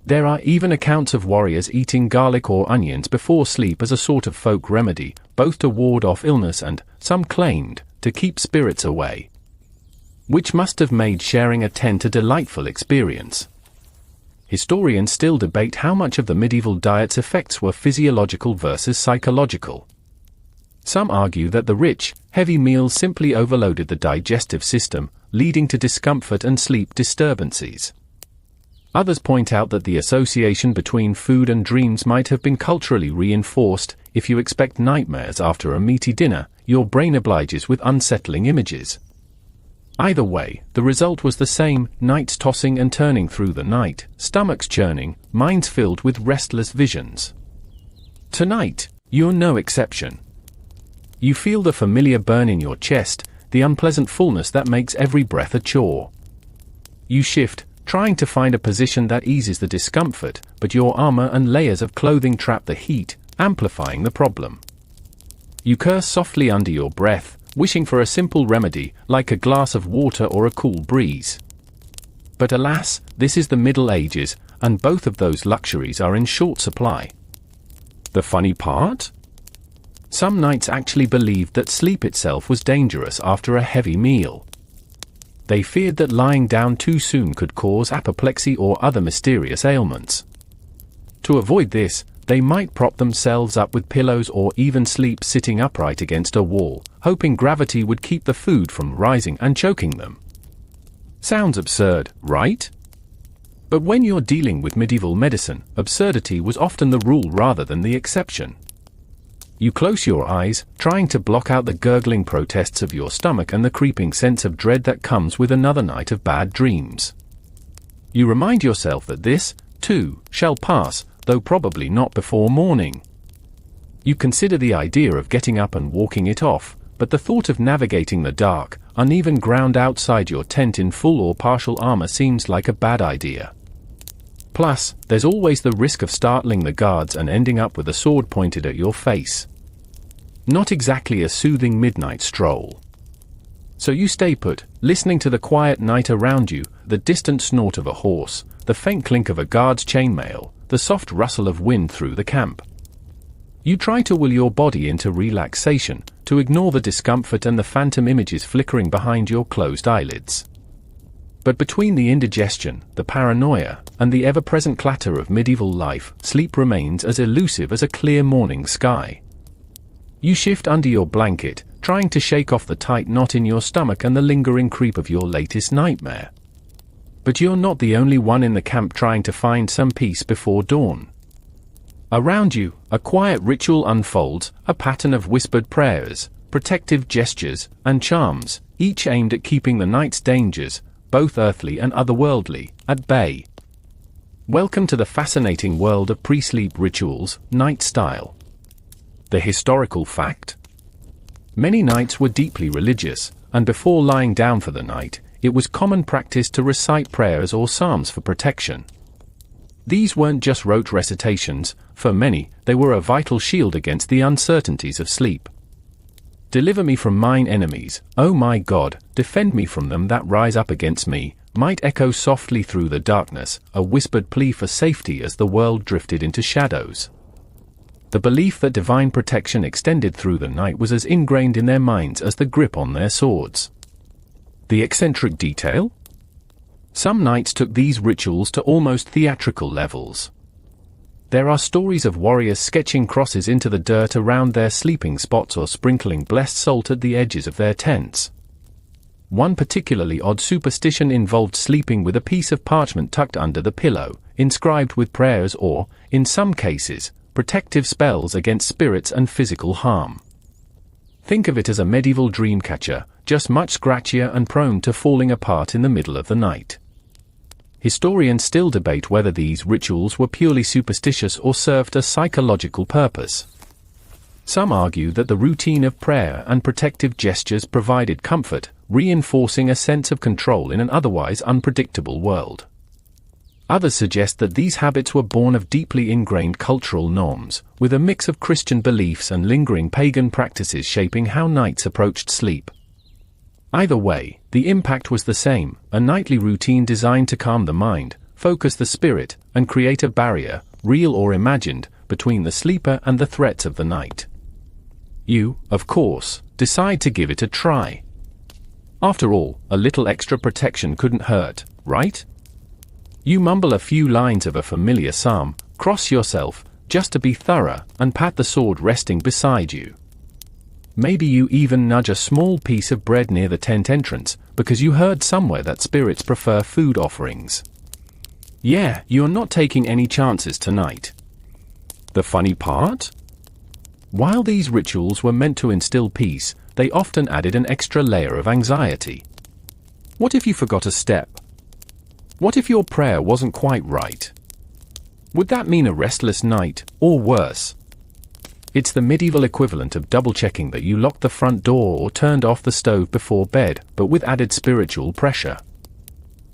There are even accounts of warriors eating garlic or onions before sleep as a sort of folk remedy, both to ward off illness and, some claimed, to keep spirits away. Which must have made sharing a tent a delightful experience. Historians still debate how much of the medieval diet's effects were physiological versus psychological. Some argue that the rich, heavy meals simply overloaded the digestive system, leading to discomfort and sleep disturbances. Others point out that the association between food and dreams might have been culturally reinforced. If you expect nightmares after a meaty dinner, your brain obliges with unsettling images. Either way, the result was the same: knights tossing and turning through the night, stomachs churning, minds filled with restless visions. Tonight, you're no exception. You feel the familiar burn in your chest, the unpleasant fullness that makes every breath a chore. You shift, trying to find a position that eases the discomfort, but your armor and layers of clothing trap the heat, amplifying the problem. You curse softly under your breath, wishing for a simple remedy, like a glass of water or a cool breeze. But alas, this is the Middle Ages, and both of those luxuries are in short supply. The funny part? Some knights actually believed that sleep itself was dangerous after a heavy meal. They feared that lying down too soon could cause apoplexy or other mysterious ailments. To avoid this, they might prop themselves up with pillows or even sleep sitting upright against a wall, hoping gravity would keep the food from rising and choking them. Sounds absurd, right? But when you're dealing with medieval medicine, absurdity was often the rule rather than the exception. You close your eyes, trying to block out the gurgling protests of your stomach and the creeping sense of dread that comes with another night of bad dreams. You remind yourself that this, too, shall pass, though probably not before morning. You consider the idea of getting up and walking it off, but the thought of navigating the dark, uneven ground outside your tent in full or partial armor seems like a bad idea. Plus, there's always the risk of startling the guards and ending up with a sword pointed at your face. Not exactly a soothing midnight stroll. So you stay put, listening to the quiet night around you, the distant snort of a horse, the faint clink of a guard's chainmail, the soft rustle of wind through the camp. You try to will your body into relaxation, to ignore the discomfort and the phantom images flickering behind your closed eyelids. But between the indigestion, the paranoia, and the ever-present clatter of medieval life, sleep remains as elusive as a clear morning sky. You shift under your blanket, trying to shake off the tight knot in your stomach and the lingering creep of your latest nightmare. But you're not the only one in the camp trying to find some peace before dawn. Around you, a quiet ritual unfolds, a pattern of whispered prayers, protective gestures, and charms, each aimed at keeping the night's dangers, both earthly and otherworldly, at bay. Welcome to the fascinating world of pre-sleep rituals, night style. The historical fact? Many knights were deeply religious, and before lying down for the night, it was common practice to recite prayers or psalms for protection. These weren't just rote recitations; for many, they were a vital shield against the uncertainties of sleep. "Deliver me from mine enemies, O my God, defend me from them that rise up against me," might echo softly through the darkness, a whispered plea for safety as the world drifted into shadows. The belief that divine protection extended through the night was as ingrained in their minds as the grip on their swords. The eccentric detail? Some knights took these rituals to almost theatrical levels. There are stories of warriors sketching crosses into the dirt around their sleeping spots or sprinkling blessed salt at the edges of their tents. One particularly odd superstition involved sleeping with a piece of parchment tucked under the pillow, inscribed with prayers or, in some cases, protective spells against spirits and physical harm. Think of it as a medieval dream catcher, just much scratchier and prone to falling apart in the middle of the night. Historians still debate whether these rituals were purely superstitious or served a psychological purpose. Some argue that the routine of prayer and protective gestures provided comfort, reinforcing a sense of control in an otherwise unpredictable world. Others suggest that these habits were born of deeply ingrained cultural norms, with a mix of Christian beliefs and lingering pagan practices shaping how knights approached sleep. Either way, the impact was the same: a nightly routine designed to calm the mind, focus the spirit, and create a barrier, real or imagined, between the sleeper and the threats of the night. You, of course, decide to give it a try. After all, a little extra protection couldn't hurt, right? You mumble a few lines of a familiar psalm, cross yourself, just to be thorough, and pat the sword resting beside you. Maybe you even nudge a small piece of bread near the tent entrance, because you heard somewhere that spirits prefer food offerings. Yeah, you're not taking any chances tonight. The funny part? While these rituals were meant to instill peace, they often added an extra layer of anxiety. What if you forgot a step? What if your prayer wasn't quite right? Would that mean a restless night, or worse? It's the medieval equivalent of double-checking that you locked the front door or turned off the stove before bed, but with added spiritual pressure.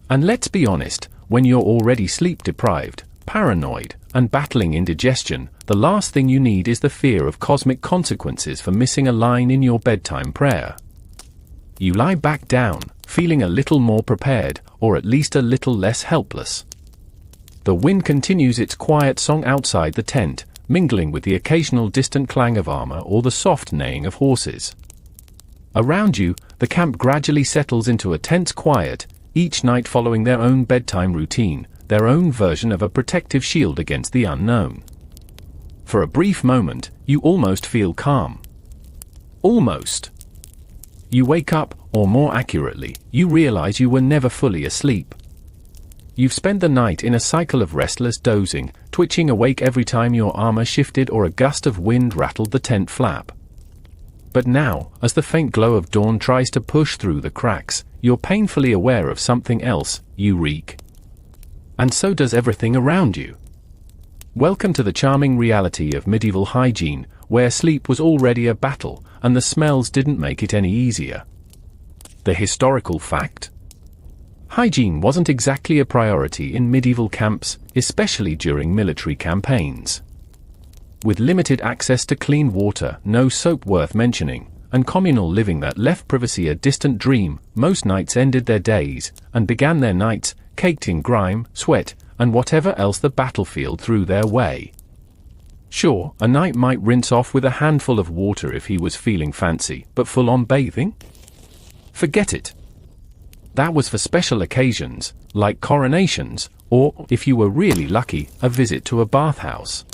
And let's be honest, when you're already sleep-deprived, paranoid, and battling indigestion, the last thing you need is the fear of cosmic consequences for missing a line in your bedtime prayer. You lie back down, feeling a little more prepared, or at least a little less helpless. The wind continues its quiet song outside the tent, mingling with the occasional distant clang of armor or the soft neighing of horses. Around you, the camp gradually settles into a tense quiet, each night following their own bedtime routine, their own version of a protective shield against the unknown. For a brief moment, you almost feel calm. Almost. You wake up, or more accurately, you realize you were never fully asleep. You've spent the night in a cycle of restless dozing, twitching awake every time your armor shifted or a gust of wind rattled the tent flap. But now, as the faint glow of dawn tries to push through the cracks, you're painfully aware of something else: you reek. And so does everything around you. Welcome to the charming reality of medieval hygiene, where sleep was already a battle, and the smells didn't make it any easier. The historical fact? Hygiene wasn't exactly a priority in medieval camps, especially during military campaigns. With limited access to clean water, no soap worth mentioning, and communal living that left privacy a distant dream, most knights ended their days, and began their nights, caked in grime, sweat, and whatever else the battlefield threw their way. Sure, a knight might rinse off with a handful of water if he was feeling fancy, but full-on bathing? Forget it. That was for special occasions, like coronations, or, if you were really lucky, a visit to a bathhouse.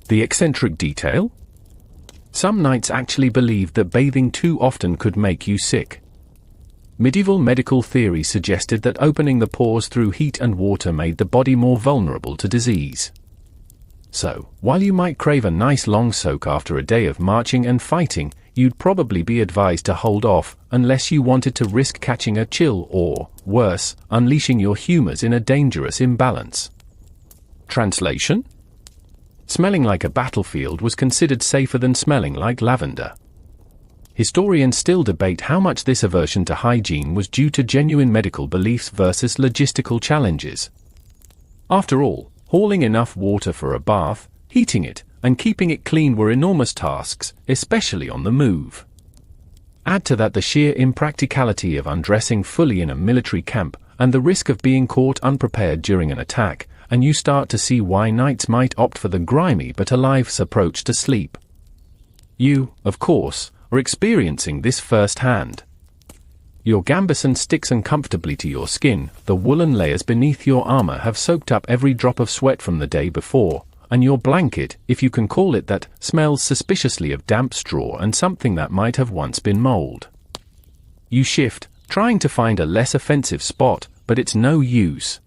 The eccentric detail? Some knights actually believed that bathing too often could make you sick. Medieval medical theory suggested that opening the pores through heat and water made the body more vulnerable to disease. So, while you might crave a nice long soak after a day of marching and fighting, you'd probably be advised to hold off, unless you wanted to risk catching a chill or, worse, unleashing your humors in a dangerous imbalance. Translation? Smelling like a battlefield was considered safer than smelling like lavender. Historians still debate how much this aversion to hygiene was due to genuine medical beliefs versus logistical challenges. After all, hauling enough water for a bath, heating it, and keeping it clean were enormous tasks, especially on the move. Add to that the sheer impracticality of undressing fully in a military camp, and the risk of being caught unprepared during an attack, and you start to see why knights might opt for the grimy but alive's approach to sleep. You, of course, are experiencing this firsthand. Your gambeson sticks uncomfortably to your skin, the woolen layers beneath your armor have soaked up every drop of sweat from the day before, and your blanket, if you can call it that, smells suspiciously of damp straw and something that might have once been mold. You shift, trying to find a less offensive spot, but it's no use.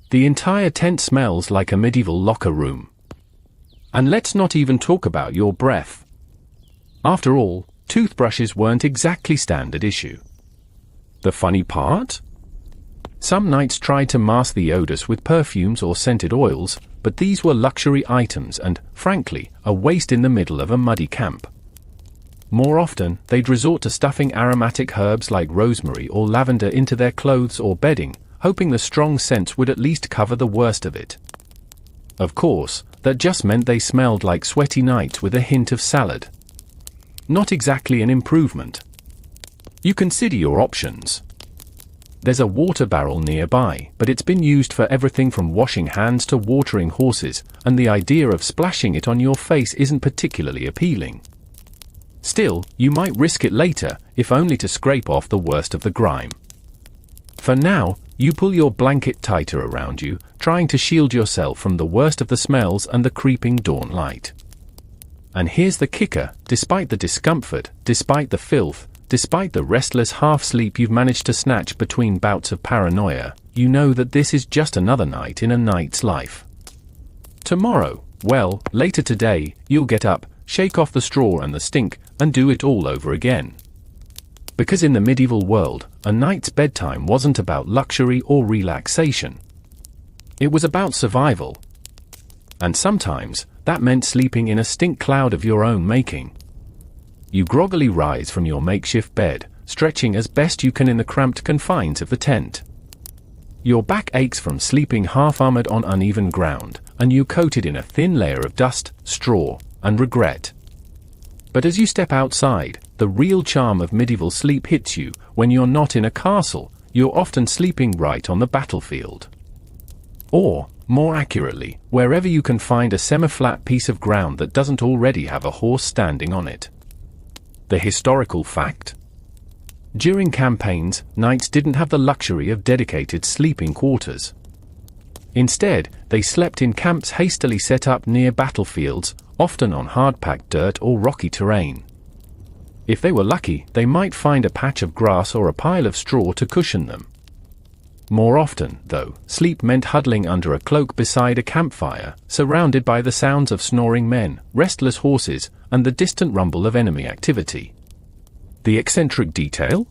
The entire tent smells like a medieval locker room. And let's not even talk about your breath. After all, toothbrushes weren't exactly standard issue. The funny part? Some knights tried to mask the odors with perfumes or scented oils, but these were luxury items and, frankly, a waste in the middle of a muddy camp. More often, they'd resort to stuffing aromatic herbs like rosemary or lavender into their clothes or bedding, hoping the strong scents would at least cover the worst of it. Of course, that just meant they smelled like sweaty knights with a hint of salad. Not exactly an improvement. You consider your options. There's a water barrel nearby, but it's been used for everything from washing hands to watering horses, and the idea of splashing it on your face isn't particularly appealing. Still, you might risk it later, if only to scrape off the worst of the grime. For now, you pull your blanket tighter around you, trying to shield yourself from the worst of the smells and the creeping dawn light. And here's the kicker: despite the discomfort, despite the filth, despite the restless half-sleep you've managed to snatch between bouts of paranoia, you know that this is just another night in a knight's life. Tomorrow, well, later today, you'll get up, shake off the straw and the stink, and do it all over again. Because in the medieval world, a night's bedtime wasn't about luxury or relaxation. It was about survival. And sometimes, that meant sleeping in a stink cloud of your own making. You groggily rise from your makeshift bed, stretching as best you can in the cramped confines of the tent. Your back aches from sleeping half-armored on uneven ground, and you coated in a thin layer of dust, straw, and regret. But as you step outside, the real charm of medieval sleep hits you. When you're not in a castle, you're often sleeping right on the battlefield. Or, more accurately, wherever you can find a semi-flat piece of ground that doesn't already have a horse standing on it. The historical fact? During campaigns, knights didn't have the luxury of dedicated sleeping quarters. Instead, they slept in camps hastily set up near battlefields, often on hard-packed dirt or rocky terrain. If they were lucky, they might find a patch of grass or a pile of straw to cushion them. More often, though, sleep meant huddling under a cloak beside a campfire, surrounded by the sounds of snoring men, restless horses, and the distant rumble of enemy activity. The eccentric detail?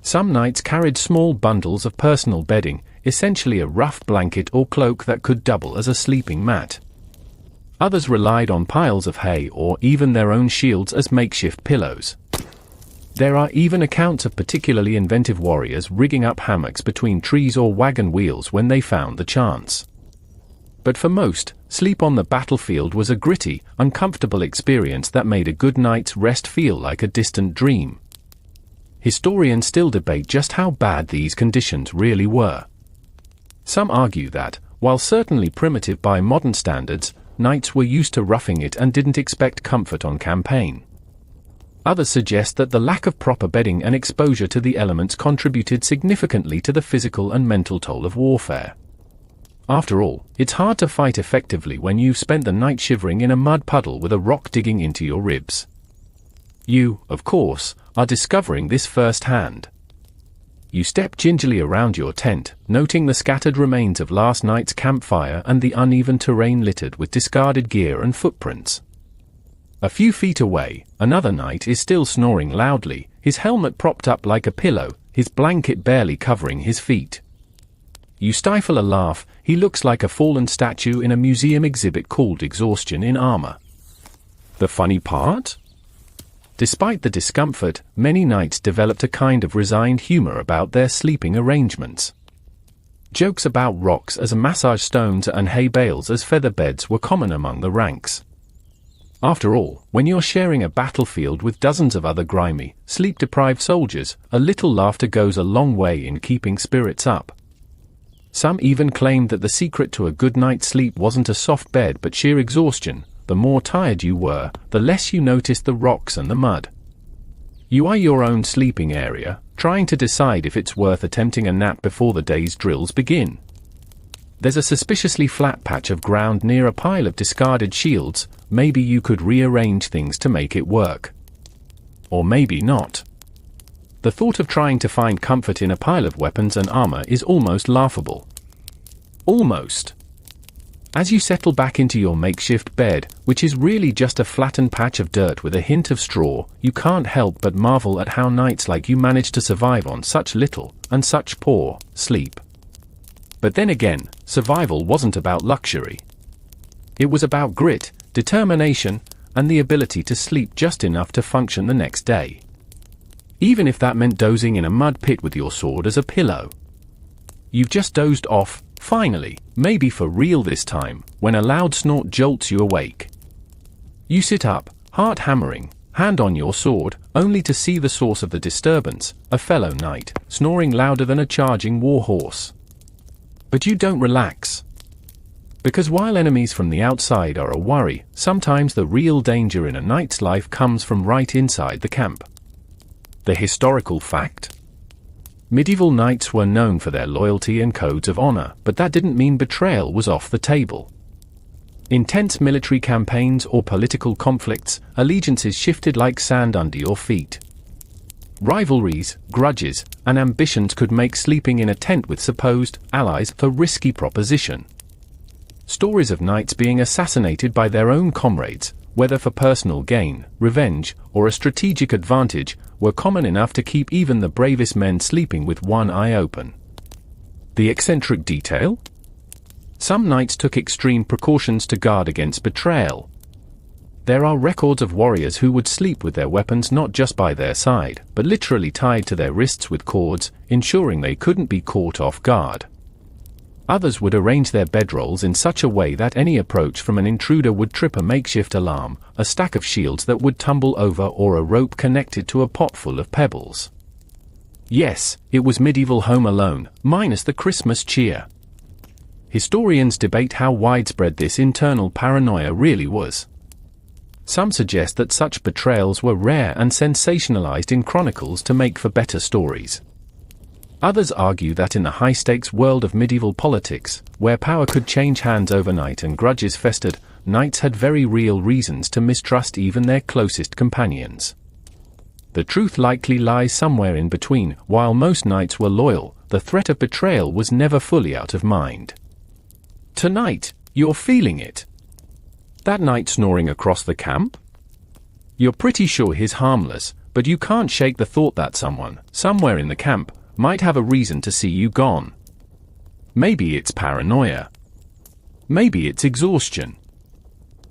Some knights carried small bundles of personal bedding, essentially a rough blanket or cloak that could double as a sleeping mat. Others relied on piles of hay or even their own shields as makeshift pillows. There are even accounts of particularly inventive warriors rigging up hammocks between trees or wagon wheels when they found the chance. But for most, sleep on the battlefield was a gritty, uncomfortable experience that made a good night's rest feel like a distant dream. Historians still debate just how bad these conditions really were. Some argue that, while certainly primitive by modern standards, knights were used to roughing it and didn't expect comfort on campaign. Others suggest that the lack of proper bedding and exposure to the elements contributed significantly to the physical and mental toll of warfare. After all, it's hard to fight effectively when you've spent the night shivering in a mud puddle with a rock digging into your ribs. You, of course, are discovering this firsthand. You step gingerly around your tent, noting the scattered remains of last night's campfire and the uneven terrain littered with discarded gear and footprints. A few feet away, another knight is still snoring loudly, his helmet propped up like a pillow, his blanket barely covering his feet. You stifle a laugh. He looks like a fallen statue in a museum exhibit called Exhaustion in Armor. The funny part? Despite the discomfort, many knights developed a kind of resigned humor about their sleeping arrangements. Jokes about rocks as massage stones and hay bales as feather beds were common among the ranks. After all, when you're sharing a battlefield with dozens of other grimy, sleep-deprived soldiers, a little laughter goes a long way in keeping spirits up. Some even claimed that the secret to a good night's sleep wasn't a soft bed but sheer exhaustion. The more tired you were, the less you noticed the rocks and the mud. You are your own sleeping area, trying to decide if it's worth attempting a nap before the day's drills begin. There's a suspiciously flat patch of ground near a pile of discarded shields. Maybe you could rearrange things to make it work. Or maybe not. The thought of trying to find comfort in a pile of weapons and armor is almost laughable. Almost. As you settle back into your makeshift bed, which is really just a flattened patch of dirt with a hint of straw, you can't help but marvel at how knights like you manage to survive on such little, and such poor, sleep. But then again, survival wasn't about luxury. It was about grit, determination, and the ability to sleep just enough to function the next day. Even if that meant dozing in a mud pit with your sword as a pillow. You've just dozed off, finally, maybe for real this time, when a loud snort jolts you awake. You sit up, heart hammering, hand on your sword, only to see the source of the disturbance, a fellow knight, snoring louder than a charging war horse. But you don't relax. Because while enemies from the outside are a worry, sometimes the real danger in a knight's life comes from right inside the camp. The historical fact? Medieval knights were known for their loyalty and codes of honor, but that didn't mean betrayal was off the table. In tense military campaigns or political conflicts, allegiances shifted like sand under your feet. Rivalries, grudges, and ambitions could make sleeping in a tent with supposed allies a risky proposition. Stories of knights being assassinated by their own comrades, whether for personal gain, revenge, or a strategic advantage, were common enough to keep even the bravest men sleeping with one eye open. The eccentric detail? Some knights took extreme precautions to guard against betrayal. There are records of warriors who would sleep with their weapons not just by their side, but literally tied to their wrists with cords, ensuring they couldn't be caught off guard. Others would arrange their bedrolls in such a way that any approach from an intruder would trip a makeshift alarm, a stack of shields that would tumble over, or a rope connected to a pot full of pebbles. Yes, it was medieval Home Alone, minus the Christmas cheer. Historians debate how widespread this internal paranoia really was. Some suggest that such betrayals were rare and sensationalized in chronicles to make for better stories. Others argue that in the high-stakes world of medieval politics, where power could change hands overnight and grudges festered, knights had very real reasons to mistrust even their closest companions. The truth likely lies somewhere in between. While most knights were loyal, the threat of betrayal was never fully out of mind. Tonight, you're feeling it. That knight snoring across the camp? You're pretty sure he's harmless, but you can't shake the thought that someone, somewhere in the camp, might have a reason to see you gone. Maybe it's paranoia. Maybe it's exhaustion.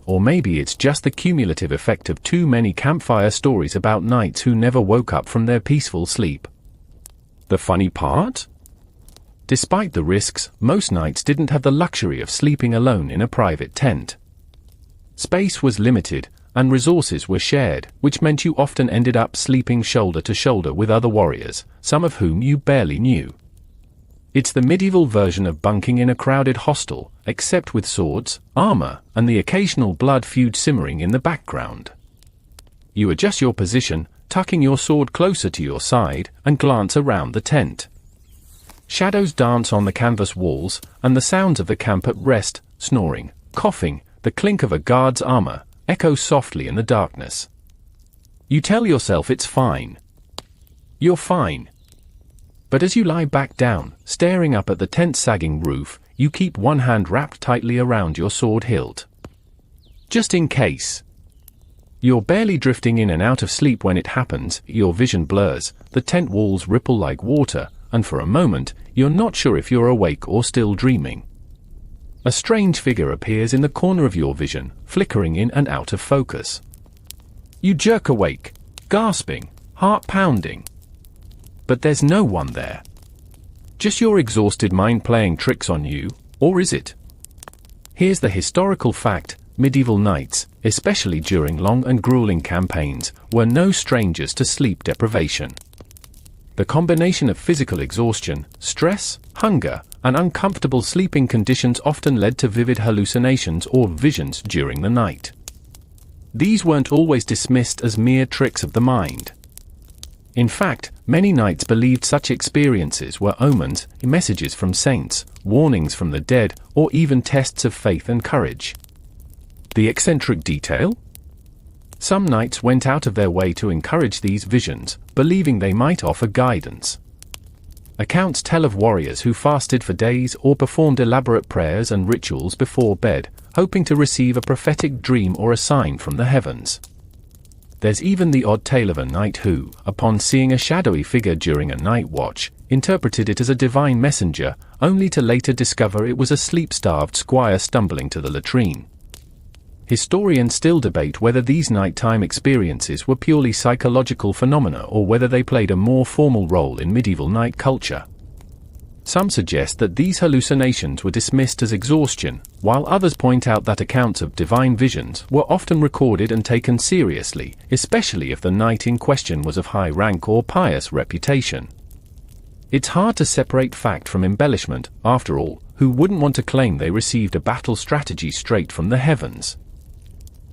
Or maybe it's just the cumulative effect of too many campfire stories about knights who never woke up from their peaceful sleep. The funny part? Despite the risks, most knights didn't have the luxury of sleeping alone in a private tent. Space was limited, and resources were shared, which meant you often ended up sleeping shoulder to shoulder with other warriors, some of whom you barely knew. It's the medieval version of bunking in a crowded hostel, except with swords, armor, and the occasional blood feud simmering in the background. You adjust your position, tucking your sword closer to your side, and glance around the tent. Shadows dance on the canvas walls, and the sounds of the camp at rest, snoring, coughing, the clink of a guard's armor, echo softly in the darkness. You tell yourself it's fine. You're fine. But as you lie back down, staring up at the tent's sagging roof, you keep one hand wrapped tightly around your sword hilt. Just in case. You're barely drifting in and out of sleep when it happens, your vision blurs, the tent walls ripple like water, and for a moment, you're not sure if you're awake or still dreaming. A strange figure appears in the corner of your vision, flickering in and out of focus. You jerk awake, gasping, heart pounding. But there's no one there. Just your exhausted mind playing tricks on you, or is it? Here's the historical fact: medieval knights, especially during long and grueling campaigns, were no strangers to sleep deprivation. The combination of physical exhaustion, stress, hunger, and uncomfortable sleeping conditions often led to vivid hallucinations or visions during the night. These weren't always dismissed as mere tricks of the mind. In fact, many knights believed such experiences were omens, messages from saints, warnings from the dead, or even tests of faith and courage. The eccentric detail? Some knights went out of their way to encourage these visions, believing they might offer guidance. Accounts tell of warriors who fasted for days or performed elaborate prayers and rituals before bed, hoping to receive a prophetic dream or a sign from the heavens. There's even the odd tale of a knight who, upon seeing a shadowy figure during a night watch, interpreted it as a divine messenger, only to later discover it was a sleep-starved squire stumbling to the latrine. Historians still debate whether these nighttime experiences were purely psychological phenomena or whether they played a more formal role in medieval night culture. Some suggest that these hallucinations were dismissed as exhaustion, while others point out that accounts of divine visions were often recorded and taken seriously, especially if the knight in question was of high rank or pious reputation. It's hard to separate fact from embellishment. After all, who wouldn't want to claim they received a battle strategy straight from the heavens?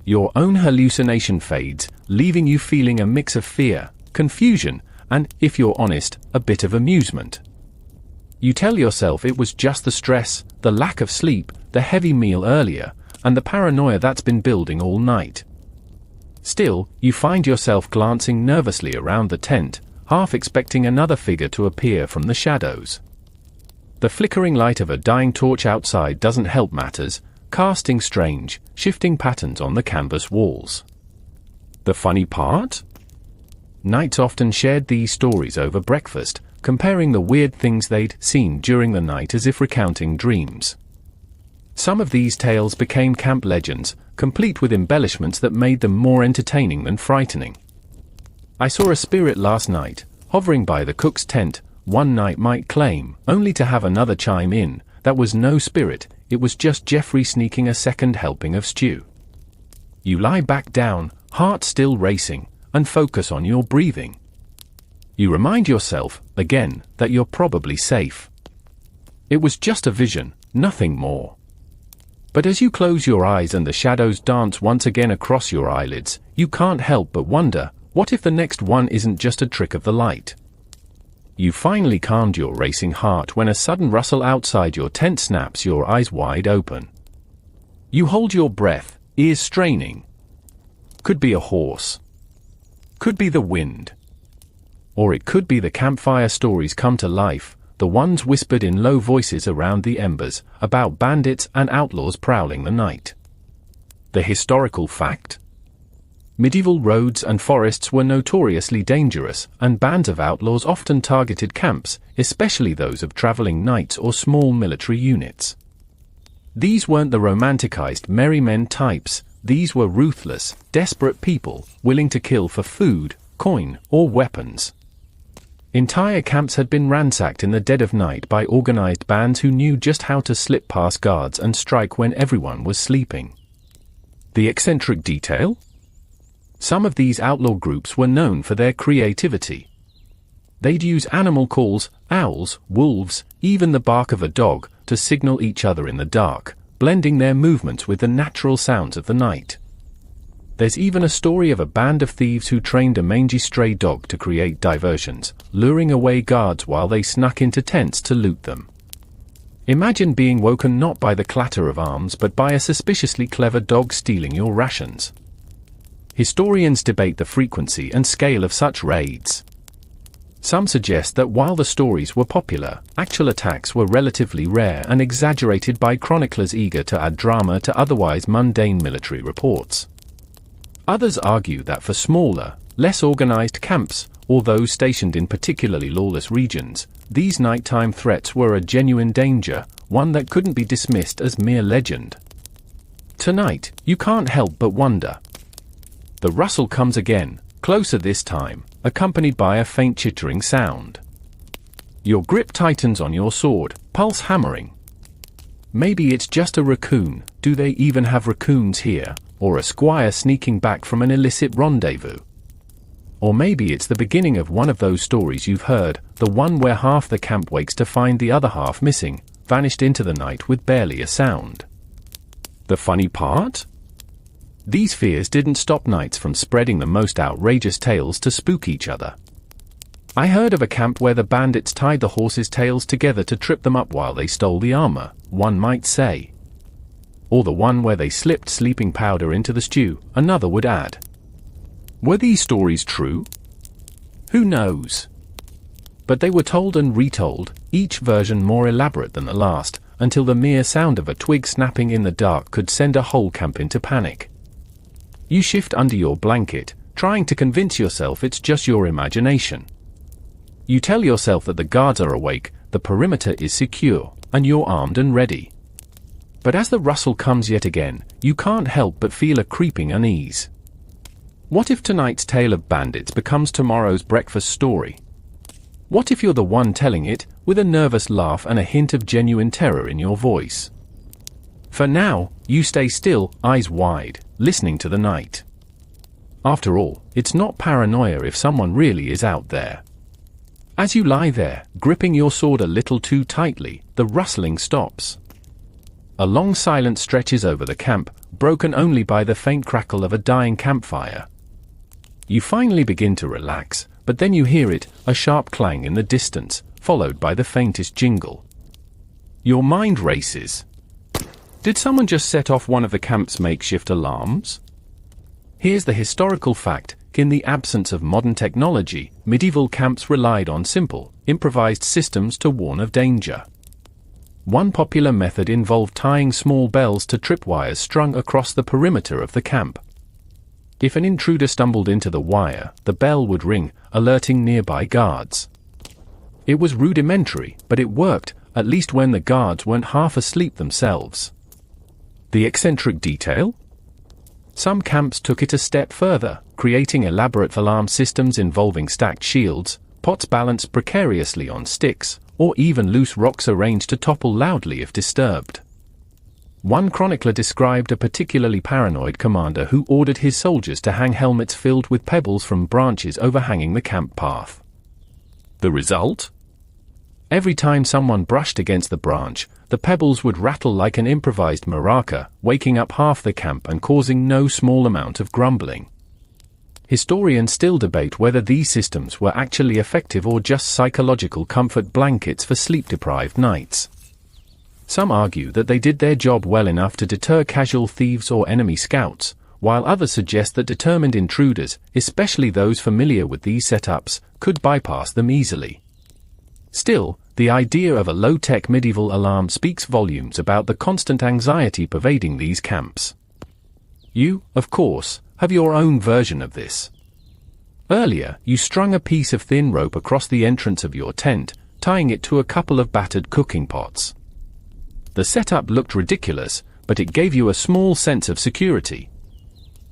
Your own hallucination fades, leaving you feeling a mix of fear, confusion, and, if you're honest, a bit of amusement. You tell yourself it was just the stress, the lack of sleep, the heavy meal earlier, and the paranoia that's been building all night. Still, you find yourself glancing nervously around the tent, half expecting another figure to appear from the shadows. The flickering light of a dying torch outside doesn't help matters. casting strange, shifting patterns on the canvas walls. The funny part? Knights often shared these stories over breakfast, comparing the weird things they'd seen during the night as if recounting dreams. Some of these tales became camp legends, complete with embellishments that made them more entertaining than frightening. "I saw a spirit last night, hovering by the cook's tent," one knight might claim, only to have another chime in, "That was no spirit, it was just Jeffrey sneaking a second helping of stew." You lie back down, heart still racing, and focus on your breathing. You remind yourself, again, that you're probably safe. It was just a vision, nothing more. But as you close your eyes and the shadows dance once again across your eyelids, you can't help but wonder, what if the next one isn't just a trick of the light? You finally calmed your racing heart when a sudden rustle outside your tent snaps your eyes wide open. You hold your breath, ears straining. Could be a horse. Could be the wind. Or it could be the campfire stories come to life, the ones whispered in low voices around the embers, about bandits and outlaws prowling the night. The historical fact? Medieval roads and forests were notoriously dangerous, and bands of outlaws often targeted camps, especially those of traveling knights or small military units. These weren't the romanticized merry men types, these were ruthless, desperate people, willing to kill for food, coin, or weapons. Entire camps had been ransacked in the dead of night by organized bands who knew just how to slip past guards and strike when everyone was sleeping. The eccentric detail? Some of these outlaw groups were known for their creativity. They'd use animal calls, owls, wolves, even the bark of a dog, to signal each other in the dark, blending their movements with the natural sounds of the night. There's even a story of a band of thieves who trained a mangy stray dog to create diversions, luring away guards while they snuck into tents to loot them. Imagine being woken not by the clatter of arms but by a suspiciously clever dog stealing your rations. Historians debate the frequency and scale of such raids. Some suggest that while the stories were popular, actual attacks were relatively rare and exaggerated by chroniclers eager to add drama to otherwise mundane military reports. Others argue that for smaller, less organized camps, or those stationed in particularly lawless regions, these nighttime threats were a genuine danger, one that couldn't be dismissed as mere legend. Tonight, you can't help but wonder. The rustle comes again, closer this time, accompanied by a faint chittering sound. Your grip tightens on your sword, pulse hammering. Maybe it's just a raccoon, do they even have raccoons here, or a squire sneaking back from an illicit rendezvous? Or maybe it's the beginning of one of those stories you've heard, the one where half the camp wakes to find the other half missing, vanished into the night with barely a sound. The funny part? These fears didn't stop knights from spreading the most outrageous tales to spook each other. I heard of a camp where the bandits tied the horses' tails together to trip them up while they stole the armor, one might say. Or the one where they slipped sleeping powder into the stew, another would add. Were these stories true? Who knows? But they were told and retold, each version more elaborate than the last, until the mere sound of a twig snapping in the dark could send a whole camp into panic. You shift under your blanket, trying to convince yourself it's just your imagination. You tell yourself that the guards are awake, the perimeter is secure, and you're armed and ready. But as the rustle comes yet again, you can't help but feel a creeping unease. What if tonight's tale of bandits becomes tomorrow's breakfast story? What if you're the one telling it, with a nervous laugh and a hint of genuine terror in your voice? For now, you stay still, eyes wide, listening to the night. After all, it's not paranoia if someone really is out there. As you lie there, gripping your sword a little too tightly, the rustling stops. A long silence stretches over the camp, broken only by the faint crackle of a dying campfire. You finally begin to relax, but then you hear it, a sharp clang in the distance, followed by the faintest jingle. Your mind races. Did someone just set off one of the camp's makeshift alarms? Here's the historical fact. In the absence of modern technology, medieval camps relied on simple, improvised systems to warn of danger. One popular method involved tying small bells to tripwires strung across the perimeter of the camp. If an intruder stumbled into the wire, the bell would ring, alerting nearby guards. It was rudimentary, but it worked, at least when the guards weren't half asleep themselves. The eccentric detail? Some camps took it a step further, creating elaborate alarm systems involving stacked shields, pots balanced precariously on sticks, or even loose rocks arranged to topple loudly if disturbed. One chronicler described a particularly paranoid commander who ordered his soldiers to hang helmets filled with pebbles from branches overhanging the camp path. The result? Every time someone brushed against the branch, the pebbles would rattle like an improvised maraca, waking up half the camp and causing no small amount of grumbling. Historians still debate whether these systems were actually effective or just psychological comfort blankets for sleep-deprived nights. Some argue that they did their job well enough to deter casual thieves or enemy scouts, while others suggest that determined intruders, especially those familiar with these setups, could bypass them easily. Still, the idea of a low-tech medieval alarm speaks volumes about the constant anxiety pervading these camps. You, of course, have your own version of this. Earlier, you strung a piece of thin rope across the entrance of your tent, tying it to a couple of battered cooking pots. The setup looked ridiculous, but it gave you a small sense of security.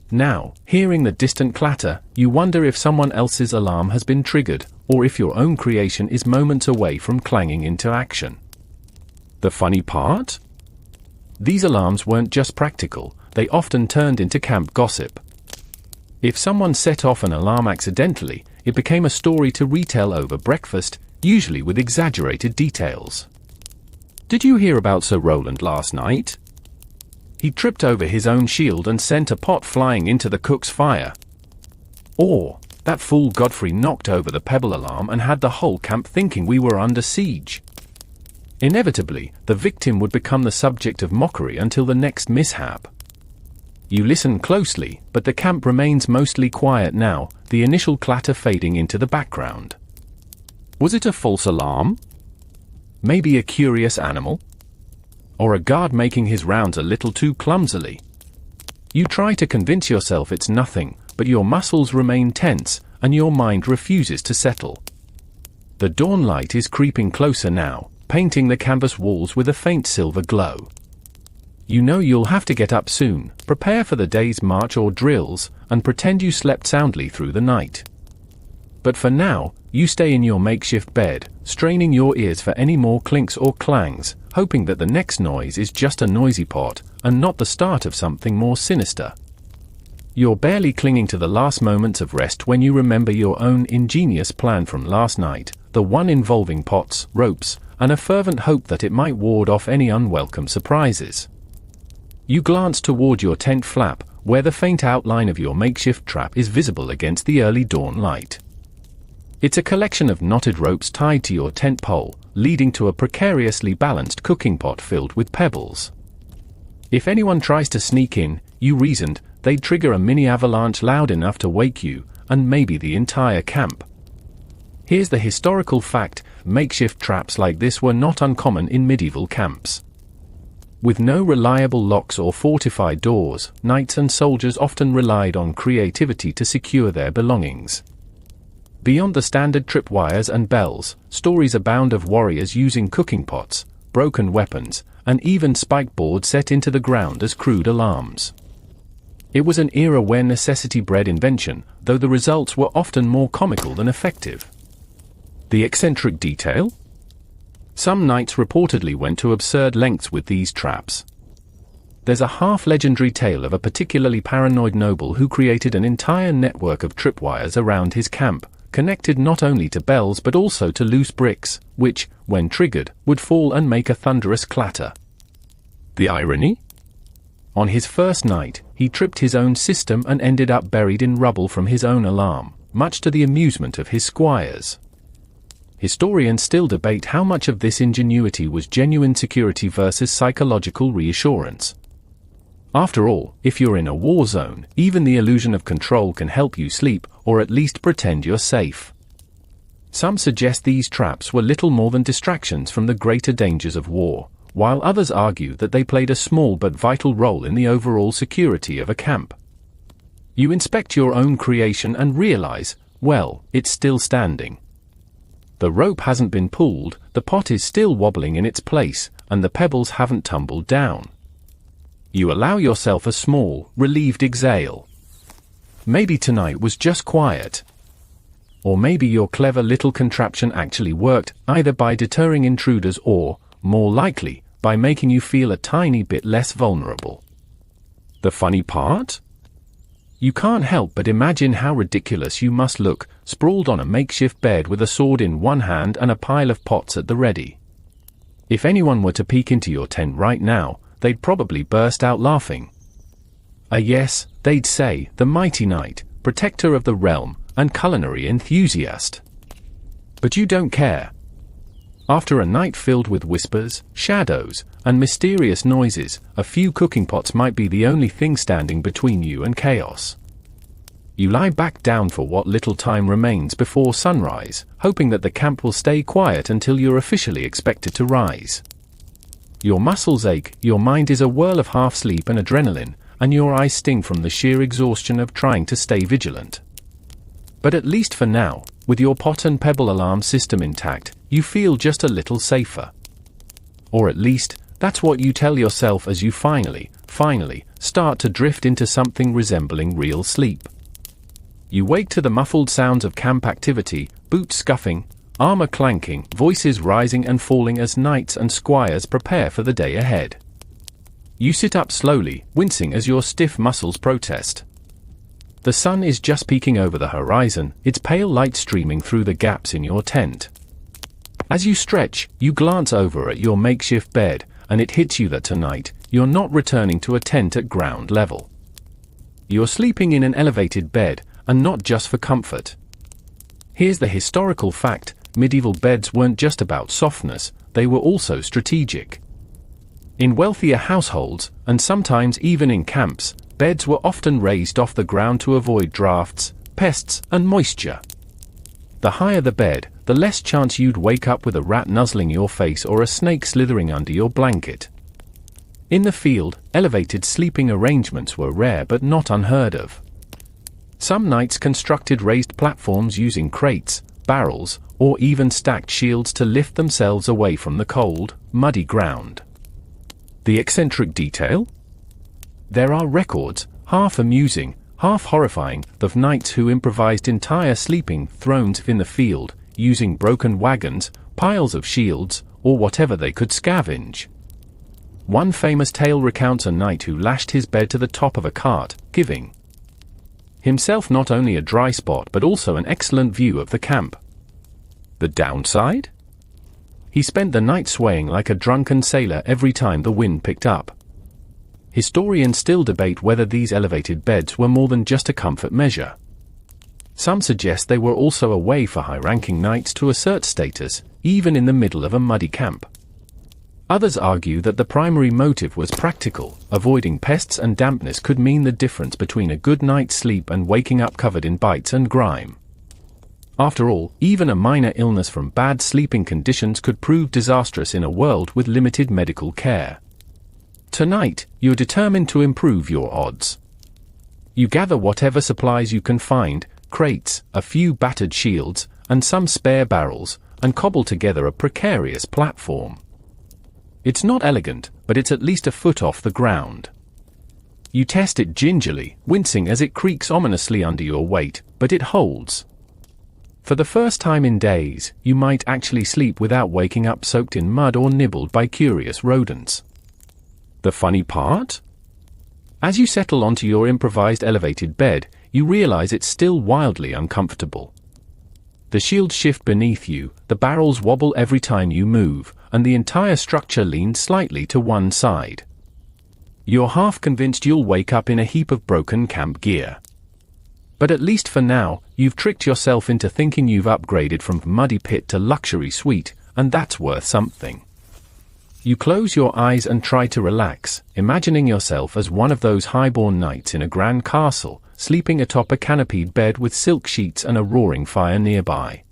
Now, hearing the distant clatter, you wonder if someone else's alarm has been triggered, or if your own creation is moments away from clanging into action. The funny part? These alarms weren't just practical, they often turned into camp gossip. If someone set off an alarm accidentally, it became a story to retell over breakfast, usually with exaggerated details. Did you hear about Sir Roland last night? He tripped over his own shield and sent a pot flying into the cook's fire. Or, that fool Godfrey knocked over the pebble alarm and had the whole camp thinking we were under siege. Inevitably, the victim would become the subject of mockery until the next mishap. You listen closely, but the camp remains mostly quiet now, the initial clatter fading into the background. Was it a false alarm? Maybe a curious animal? Or a guard making his rounds a little too clumsily? You try to convince yourself it's nothing, but your muscles remain tense, and your mind refuses to settle. The dawn light is creeping closer now, painting the canvas walls with a faint silver glow. You know you'll have to get up soon, prepare for the day's march or drills, and pretend you slept soundly through the night. But for now, you stay in your makeshift bed, straining your ears for any more clinks or clangs, hoping that the next noise is just a noisy pot, and not the start of something more sinister. You're barely clinging to the last moments of rest when you remember your own ingenious plan from last night, the one involving pots, ropes, and a fervent hope that it might ward off any unwelcome surprises. You glance toward your tent flap, where the faint outline of your makeshift trap is visible against the early dawn light. It's a collection of knotted ropes tied to your tent pole, leading to a precariously balanced cooking pot filled with pebbles. If anyone tries to sneak in, you reasoned, they'd trigger a mini avalanche loud enough to wake you, and maybe the entire camp. Here's the historical fact: makeshift traps like this were not uncommon in medieval camps. With no reliable locks or fortified doors, knights and soldiers often relied on creativity to secure their belongings. Beyond the standard tripwires and bells, stories abound of warriors using cooking pots, broken weapons, and even spike boards set into the ground as crude alarms. It was an era where necessity bred invention, though the results were often more comical than effective. The eccentric detail? Some knights reportedly went to absurd lengths with these traps. There's a half-legendary tale of a particularly paranoid noble who created an entire network of tripwires around his camp, connected not only to bells but also to loose bricks, which, when triggered, would fall and make a thunderous clatter. The irony? On his first night, he tripped his own system and ended up buried in rubble from his own alarm, much to the amusement of his squires. Historians still debate how much of this ingenuity was genuine security versus psychological reassurance. After all, if you're in a war zone, even the illusion of control can help you sleep, or at least pretend you're safe. Some suggest these traps were little more than distractions from the greater dangers of war, while others argue that they played a small but vital role in the overall security of a camp. You inspect your own creation and realize, well, it's still standing. The rope hasn't been pulled, the pot is still wobbling in its place, and the pebbles haven't tumbled down. You allow yourself a small, relieved exhale. Maybe tonight was just quiet. Or maybe your clever little contraption actually worked, either by deterring intruders or, more likely, by making you feel a tiny bit less vulnerable. The funny part? You can't help but imagine how ridiculous you must look, sprawled on a makeshift bed with a sword in one hand and a pile of pots at the ready. If anyone were to peek into your tent right now, they'd probably burst out laughing. Yes, they'd say, the mighty knight, protector of the realm, and culinary enthusiast. But you don't care. After a night filled with whispers, shadows, and mysterious noises, a few cooking pots might be the only thing standing between you and chaos. You lie back down for what little time remains before sunrise, hoping that the camp will stay quiet until you're officially expected to rise. Your muscles ache, your mind is a whirl of half-sleep and adrenaline, and your eyes sting from the sheer exhaustion of trying to stay vigilant. But at least for now, with your pot and pebble alarm system intact, you feel just a little safer. Or at least, that's what you tell yourself as you finally start to drift into something resembling real sleep. You wake to the muffled sounds of camp activity, boots scuffing, armor clanking, voices rising and falling as knights and squires prepare for the day ahead. You sit up slowly, wincing as your stiff muscles protest. The sun is just peeking over the horizon, its pale light streaming through the gaps in your tent. As you stretch, you glance over at your makeshift bed, and it hits you that tonight, you're not returning to a tent at ground level. You're sleeping in an elevated bed, and not just for comfort. Here's the historical fact: medieval beds weren't just about softness, they were also strategic. In wealthier households, and sometimes even in camps, beds were often raised off the ground to avoid drafts, pests, and moisture. The higher the bed, the less chance you'd wake up with a rat nuzzling your face or a snake slithering under your blanket. In the field, elevated sleeping arrangements were rare but not unheard of. Some knights constructed raised platforms using crates, barrels, or even stacked shields to lift themselves away from the cold, muddy ground. The eccentric detail? There are records, half amusing, half horrifying, of knights who improvised entire sleeping thrones in the field, using broken wagons, piles of shields, or whatever they could scavenge. One famous tale recounts a knight who lashed his bed to the top of a cart, giving himself not only a dry spot but also an excellent view of the camp. The downside? He spent the night swaying like a drunken sailor every time the wind picked up. Historians still debate whether these elevated beds were more than just a comfort measure. Some suggest they were also a way for high-ranking knights to assert status, even in the middle of a muddy camp. Others argue that the primary motive was practical. Avoiding pests and dampness could mean the difference between a good night's sleep and waking up covered in bites and grime. After all, even a minor illness from bad sleeping conditions could prove disastrous in a world with limited medical care. Tonight, you're determined to improve your odds. You gather whatever supplies you can find, crates, a few battered shields, and some spare barrels, and cobble together a precarious platform. It's not elegant, but it's at least a foot off the ground. You test it gingerly, wincing as it creaks ominously under your weight, but it holds. For the first time in days, you might actually sleep without waking up soaked in mud or nibbled by curious rodents. The funny part? As you settle onto your improvised elevated bed, you realize it's still wildly uncomfortable. The shields shift beneath you, the barrels wobble every time you move, and the entire structure leans slightly to one side. You're half convinced you'll wake up in a heap of broken camp gear. But at least for now, you've tricked yourself into thinking you've upgraded from muddy pit to luxury suite, and that's worth something. You close your eyes and try to relax, imagining yourself as one of those highborn knights in a grand castle, sleeping atop a canopied bed with silk sheets and a roaring fire nearby.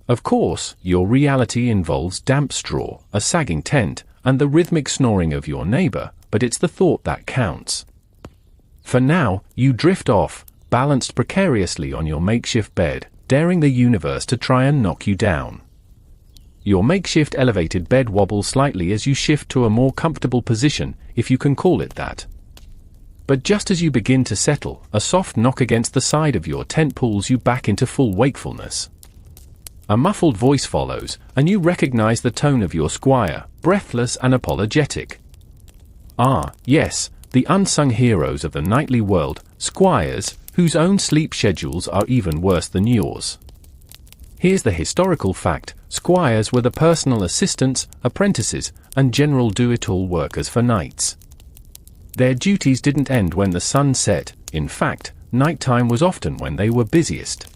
Of course, your reality involves damp straw, a sagging tent, and the rhythmic snoring of your neighbor, but it's the thought that counts. For now, you drift off, balanced precariously on your makeshift bed, daring the universe to try and knock you down. Your makeshift elevated bed wobbles slightly as you shift to a more comfortable position, if you can call it that. But just as you begin to settle, a soft knock against the side of your tent pulls you back into full wakefulness. A muffled voice follows, and you recognize the tone of your squire, breathless and apologetic. Ah, yes, the unsung heroes of the nightly world, squires, whose own sleep schedules are even worse than yours. Here's the historical fact: squires were the personal assistants, apprentices, and general do-it-all workers for knights. Their duties didn't end when the sun set. In fact, nighttime was often when they were busiest.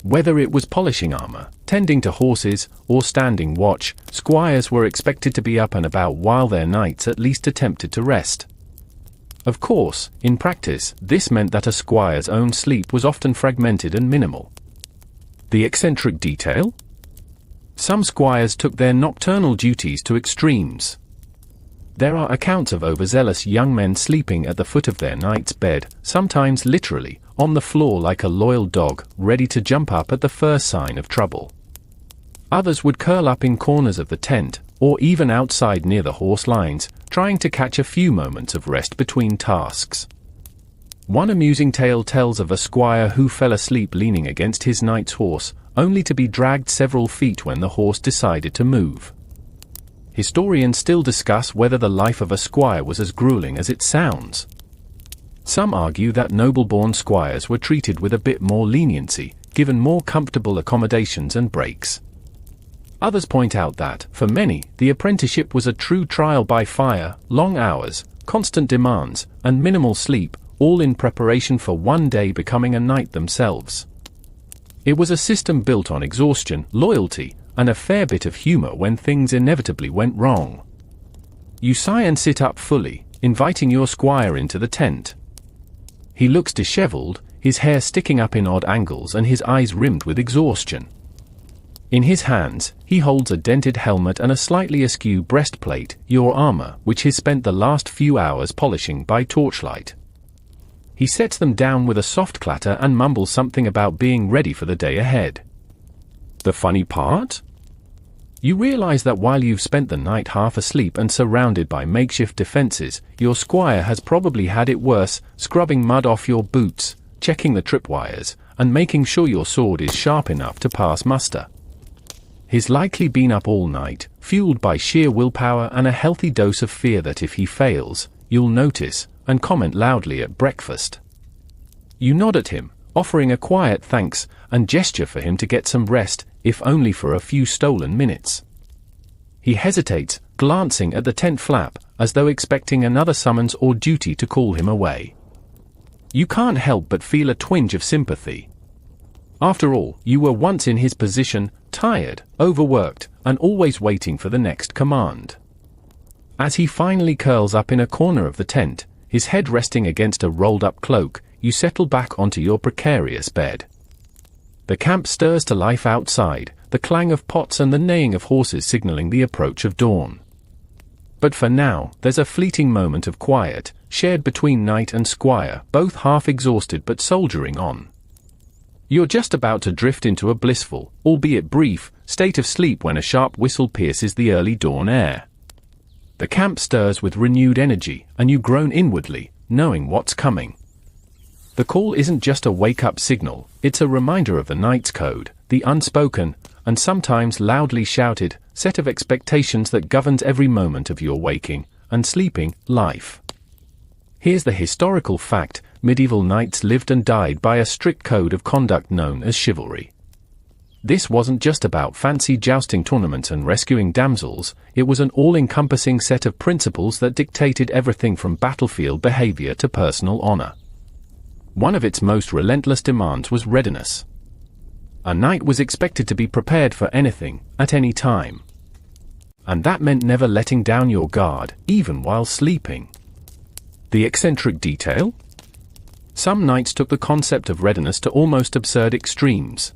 Whether it was polishing armor, tending to horses, or standing watch, squires were expected to be up and about while their knights at least attempted to rest. Of course, in practice, this meant that a squire's own sleep was often fragmented and minimal. The eccentric detail? Some squires took their nocturnal duties to extremes. There are accounts of overzealous young men sleeping at the foot of their knight's bed, sometimes literally, on the floor like a loyal dog, ready to jump up at the first sign of trouble. Others would curl up in corners of the tent, or even outside near the horse lines, trying to catch a few moments of rest between tasks. One amusing tale tells of a squire who fell asleep leaning against his knight's horse, only to be dragged several feet when the horse decided to move. Historians still discuss whether the life of a squire was as grueling as it sounds. Some argue that noble-born squires were treated with a bit more leniency, given more comfortable accommodations and breaks. Others point out that, for many, the apprenticeship was a true trial by fire: long hours, constant demands, and minimal sleep, all in preparation for one day becoming a knight themselves. It was a system built on exhaustion, loyalty, and a fair bit of humor when things inevitably went wrong. You sigh and sit up fully, inviting your squire into the tent. He looks disheveled, his hair sticking up in odd angles and his eyes rimmed with exhaustion. In his hands, he holds a dented helmet and a slightly askew breastplate, your armor, which he's spent the last few hours polishing by torchlight. He sets them down with a soft clatter and mumbles something about being ready for the day ahead. The funny part? You realize that while you've spent the night half asleep and surrounded by makeshift defenses, your squire has probably had it worse, scrubbing mud off your boots, checking the tripwires, and making sure your sword is sharp enough to pass muster. He's likely been up all night, fueled by sheer willpower and a healthy dose of fear that if he fails, you'll notice, and comment loudly at breakfast. You nod at him, offering a quiet thanks, and gesture for him to get some rest, if only for a few stolen minutes. He hesitates, glancing at the tent flap, as though expecting another summons or duty to call him away. You can't help but feel a twinge of sympathy. After all, you were once in his position, tired, overworked, and always waiting for the next command. As he finally curls up in a corner of the tent, his head resting against a rolled-up cloak, you settle back onto your precarious bed. The camp stirs to life outside, the clang of pots and the neighing of horses signaling the approach of dawn. But for now, there's a fleeting moment of quiet, shared between knight and squire, both half exhausted but soldiering on. You're just about to drift into a blissful, albeit brief, state of sleep when a sharp whistle pierces the early dawn air. The camp stirs with renewed energy, and you groan inwardly, knowing what's coming. The call isn't just a wake-up signal, it's a reminder of the night's code, the unspoken, and sometimes loudly shouted, set of expectations that governs every moment of your waking and sleeping life. Here's the historical fact: medieval knights lived and died by a strict code of conduct known as chivalry. This wasn't just about fancy jousting tournaments and rescuing damsels, it was an all-encompassing set of principles that dictated everything from battlefield behavior to personal honor. One of its most relentless demands was readiness. A knight was expected to be prepared for anything, at any time. And that meant never letting down your guard, even while sleeping. The eccentric detail? Some knights took the concept of readiness to almost absurd extremes.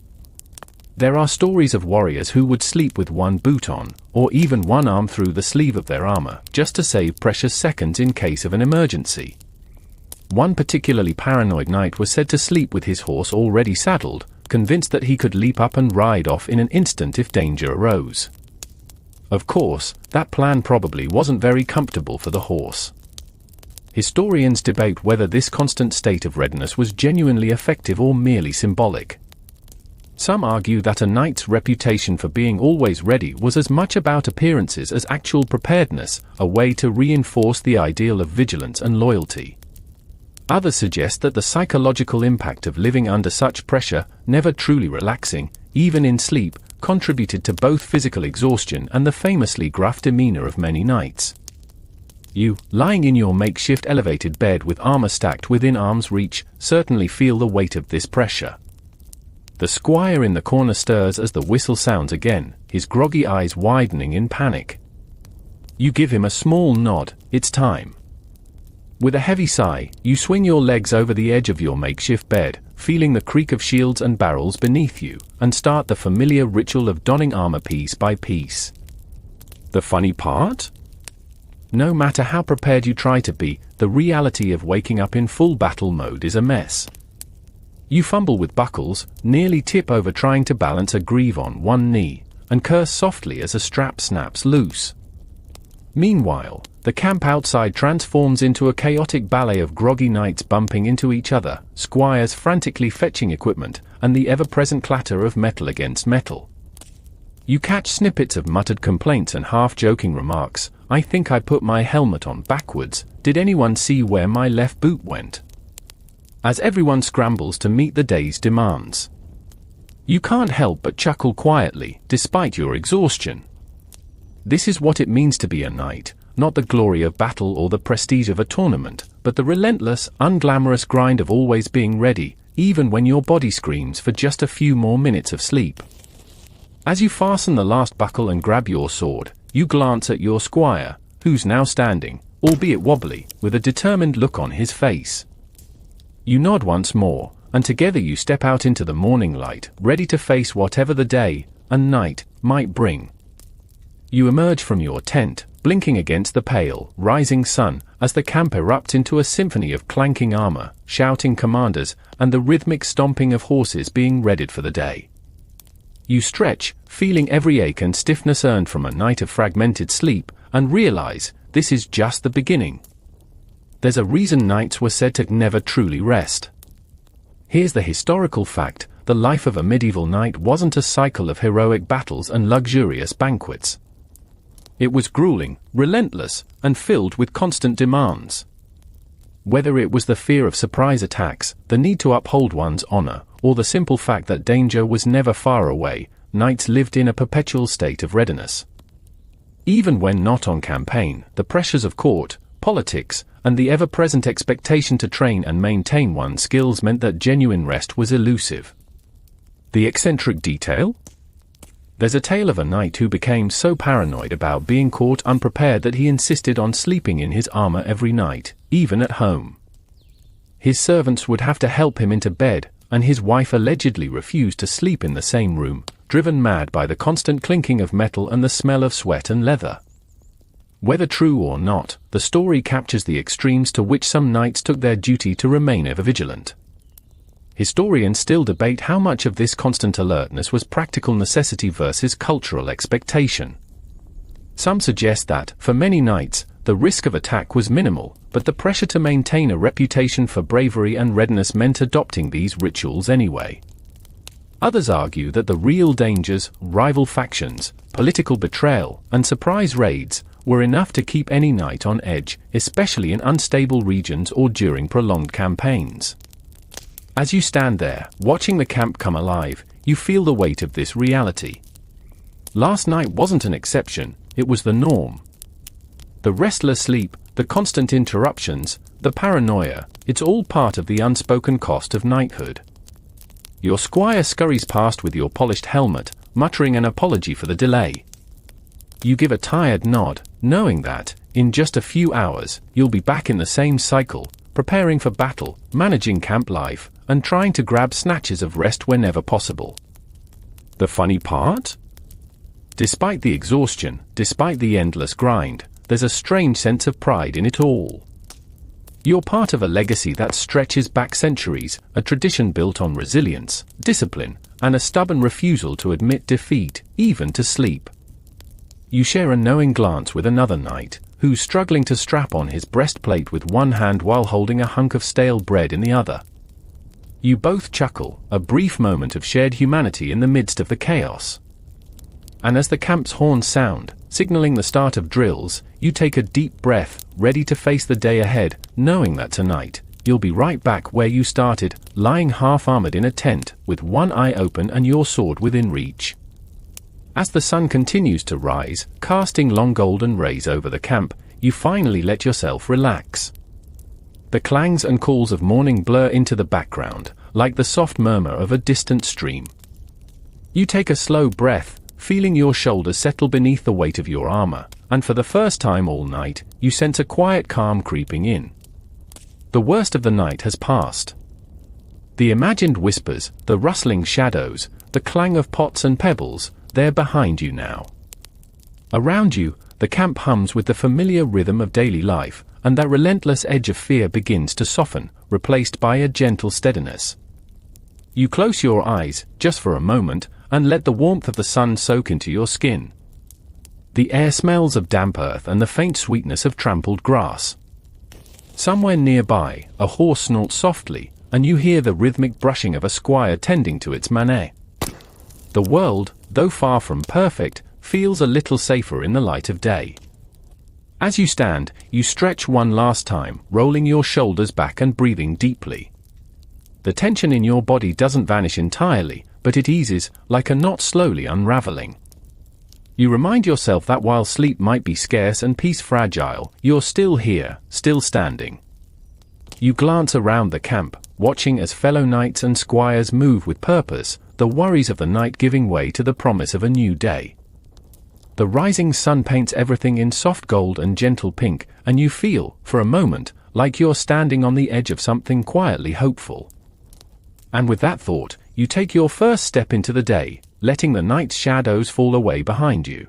There are stories of warriors who would sleep with one boot on, or even one arm through the sleeve of their armor, just to save precious seconds in case of an emergency. One particularly paranoid knight was said to sleep with his horse already saddled, convinced that he could leap up and ride off in an instant if danger arose. Of course, that plan probably wasn't very comfortable for the horse. Historians debate whether this constant state of readiness was genuinely effective or merely symbolic. Some argue that a knight's reputation for being always ready was as much about appearances as actual preparedness, a way to reinforce the ideal of vigilance and loyalty. Others suggest that the psychological impact of living under such pressure, never truly relaxing, even in sleep, contributed to both physical exhaustion and the famously gruff demeanor of many knights. You, lying in your makeshift elevated bed with armor stacked within arm's reach, certainly feel the weight of this pressure. The squire in the corner stirs as the whistle sounds again, his groggy eyes widening in panic. You give him a small nod, it's time. With a heavy sigh, you swing your legs over the edge of your makeshift bed, feeling the creak of shields and barrels beneath you, and start the familiar ritual of donning armor piece by piece. The funny part? No matter how prepared you try to be, the reality of waking up in full battle mode is a mess. You fumble with buckles, nearly tip over trying to balance a greave on one knee, and curse softly as a strap snaps loose. Meanwhile, the camp outside transforms into a chaotic ballet of groggy knights bumping into each other, squires frantically fetching equipment, and the ever-present clatter of metal against metal. You catch snippets of muttered complaints and half-joking remarks. I think I put my helmet on backwards. Did anyone see where my left boot went? As everyone scrambles to meet the day's demands. You can't help but chuckle quietly, despite your exhaustion. This is what it means to be a knight, not the glory of battle or the prestige of a tournament, but the relentless, unglamorous grind of always being ready, even when your body screams for just a few more minutes of sleep. As you fasten the last buckle and grab your sword, you glance at your squire, who's now standing, albeit wobbly, with a determined look on his face. You nod once more, and together you step out into the morning light, ready to face whatever the day and night might bring. You emerge from your tent, blinking against the pale, rising sun, as the camp erupts into a symphony of clanking armor, shouting commanders, and the rhythmic stomping of horses being readied for the day. You stretch, feeling every ache and stiffness earned from a night of fragmented sleep, and realize this is just the beginning. There's a reason knights were said to never truly rest. Here's the historical fact: the life of a medieval knight wasn't a cycle of heroic battles and luxurious banquets. It was grueling, relentless, and filled with constant demands. Whether it was the fear of surprise attacks, the need to uphold one's honor, or the simple fact that danger was never far away, knights lived in a perpetual state of readiness. Even when not on campaign, the pressures of court, politics, and the ever-present expectation to train and maintain one's skills meant that genuine rest was elusive. The eccentric detail? There's a tale of a knight who became so paranoid about being caught unprepared that he insisted on sleeping in his armor every night, even at home. His servants would have to help him into bed, and his wife allegedly refused to sleep in the same room, driven mad by the constant clinking of metal and the smell of sweat and leather. Whether true or not, the story captures the extremes to which some knights took their duty to remain ever vigilant. Historians still debate how much of this constant alertness was practical necessity versus cultural expectation. Some suggest that, for many knights, the risk of attack was minimal, but the pressure to maintain a reputation for bravery and readiness meant adopting these rituals anyway. Others argue that the real dangers, rival factions, political betrayal, and surprise raids, were enough to keep any knight on edge, especially in unstable regions or during prolonged campaigns. As you stand there, watching the camp come alive, you feel the weight of this reality. Last night wasn't an exception, it was the norm. The restless sleep, the constant interruptions, the paranoia, it's all part of the unspoken cost of knighthood. Your squire scurries past with your polished helmet, muttering an apology for the delay. You give a tired nod, knowing that, in just a few hours, you'll be back in the same cycle, preparing for battle, managing camp life, and trying to grab snatches of rest whenever possible. The funny part? Despite the exhaustion, despite the endless grind, there's a strange sense of pride in it all. You're part of a legacy that stretches back centuries, a tradition built on resilience, discipline, and a stubborn refusal to admit defeat, even to sleep. You share a knowing glance with another knight, who's struggling to strap on his breastplate with one hand while holding a hunk of stale bread in the other. You both chuckle, a brief moment of shared humanity in the midst of the chaos. And as the camp's horns sound, signaling the start of drills, you take a deep breath, ready to face the day ahead, knowing that tonight, you'll be right back where you started, lying half-armored in a tent, with one eye open and your sword within reach. As the sun continues to rise, casting long golden rays over the camp, you finally let yourself relax. The clangs and calls of morning blur into the background, like the soft murmur of a distant stream. You take a slow breath, feeling your shoulders settle beneath the weight of your armor, and for the first time all night, you sense a quiet calm creeping in. The worst of the night has passed. The imagined whispers, the rustling shadows, the clang of pots and pebbles, they're behind you now. Around you, the camp hums with the familiar rhythm of daily life, and that relentless edge of fear begins to soften, replaced by a gentle steadiness. You close your eyes, just for a moment, and let the warmth of the sun soak into your skin. The air smells of damp earth and the faint sweetness of trampled grass. Somewhere nearby, a horse snorts softly, and you hear the rhythmic brushing of a squire tending to its manet. The world, though far from perfect, feels a little safer in the light of day. As you stand, you stretch one last time, rolling your shoulders back and breathing deeply. The tension in your body doesn't vanish entirely, but it eases, like a knot slowly unraveling. You remind yourself that while sleep might be scarce and peace fragile, you're still here, still standing. You glance around the camp, watching as fellow knights and squires move with purpose, the worries of the night giving way to the promise of a new day. The rising sun paints everything in soft gold and gentle pink, and you feel, for a moment, like you're standing on the edge of something quietly hopeful. And with that thought, you take your first step into the day, letting the night's shadows fall away behind you.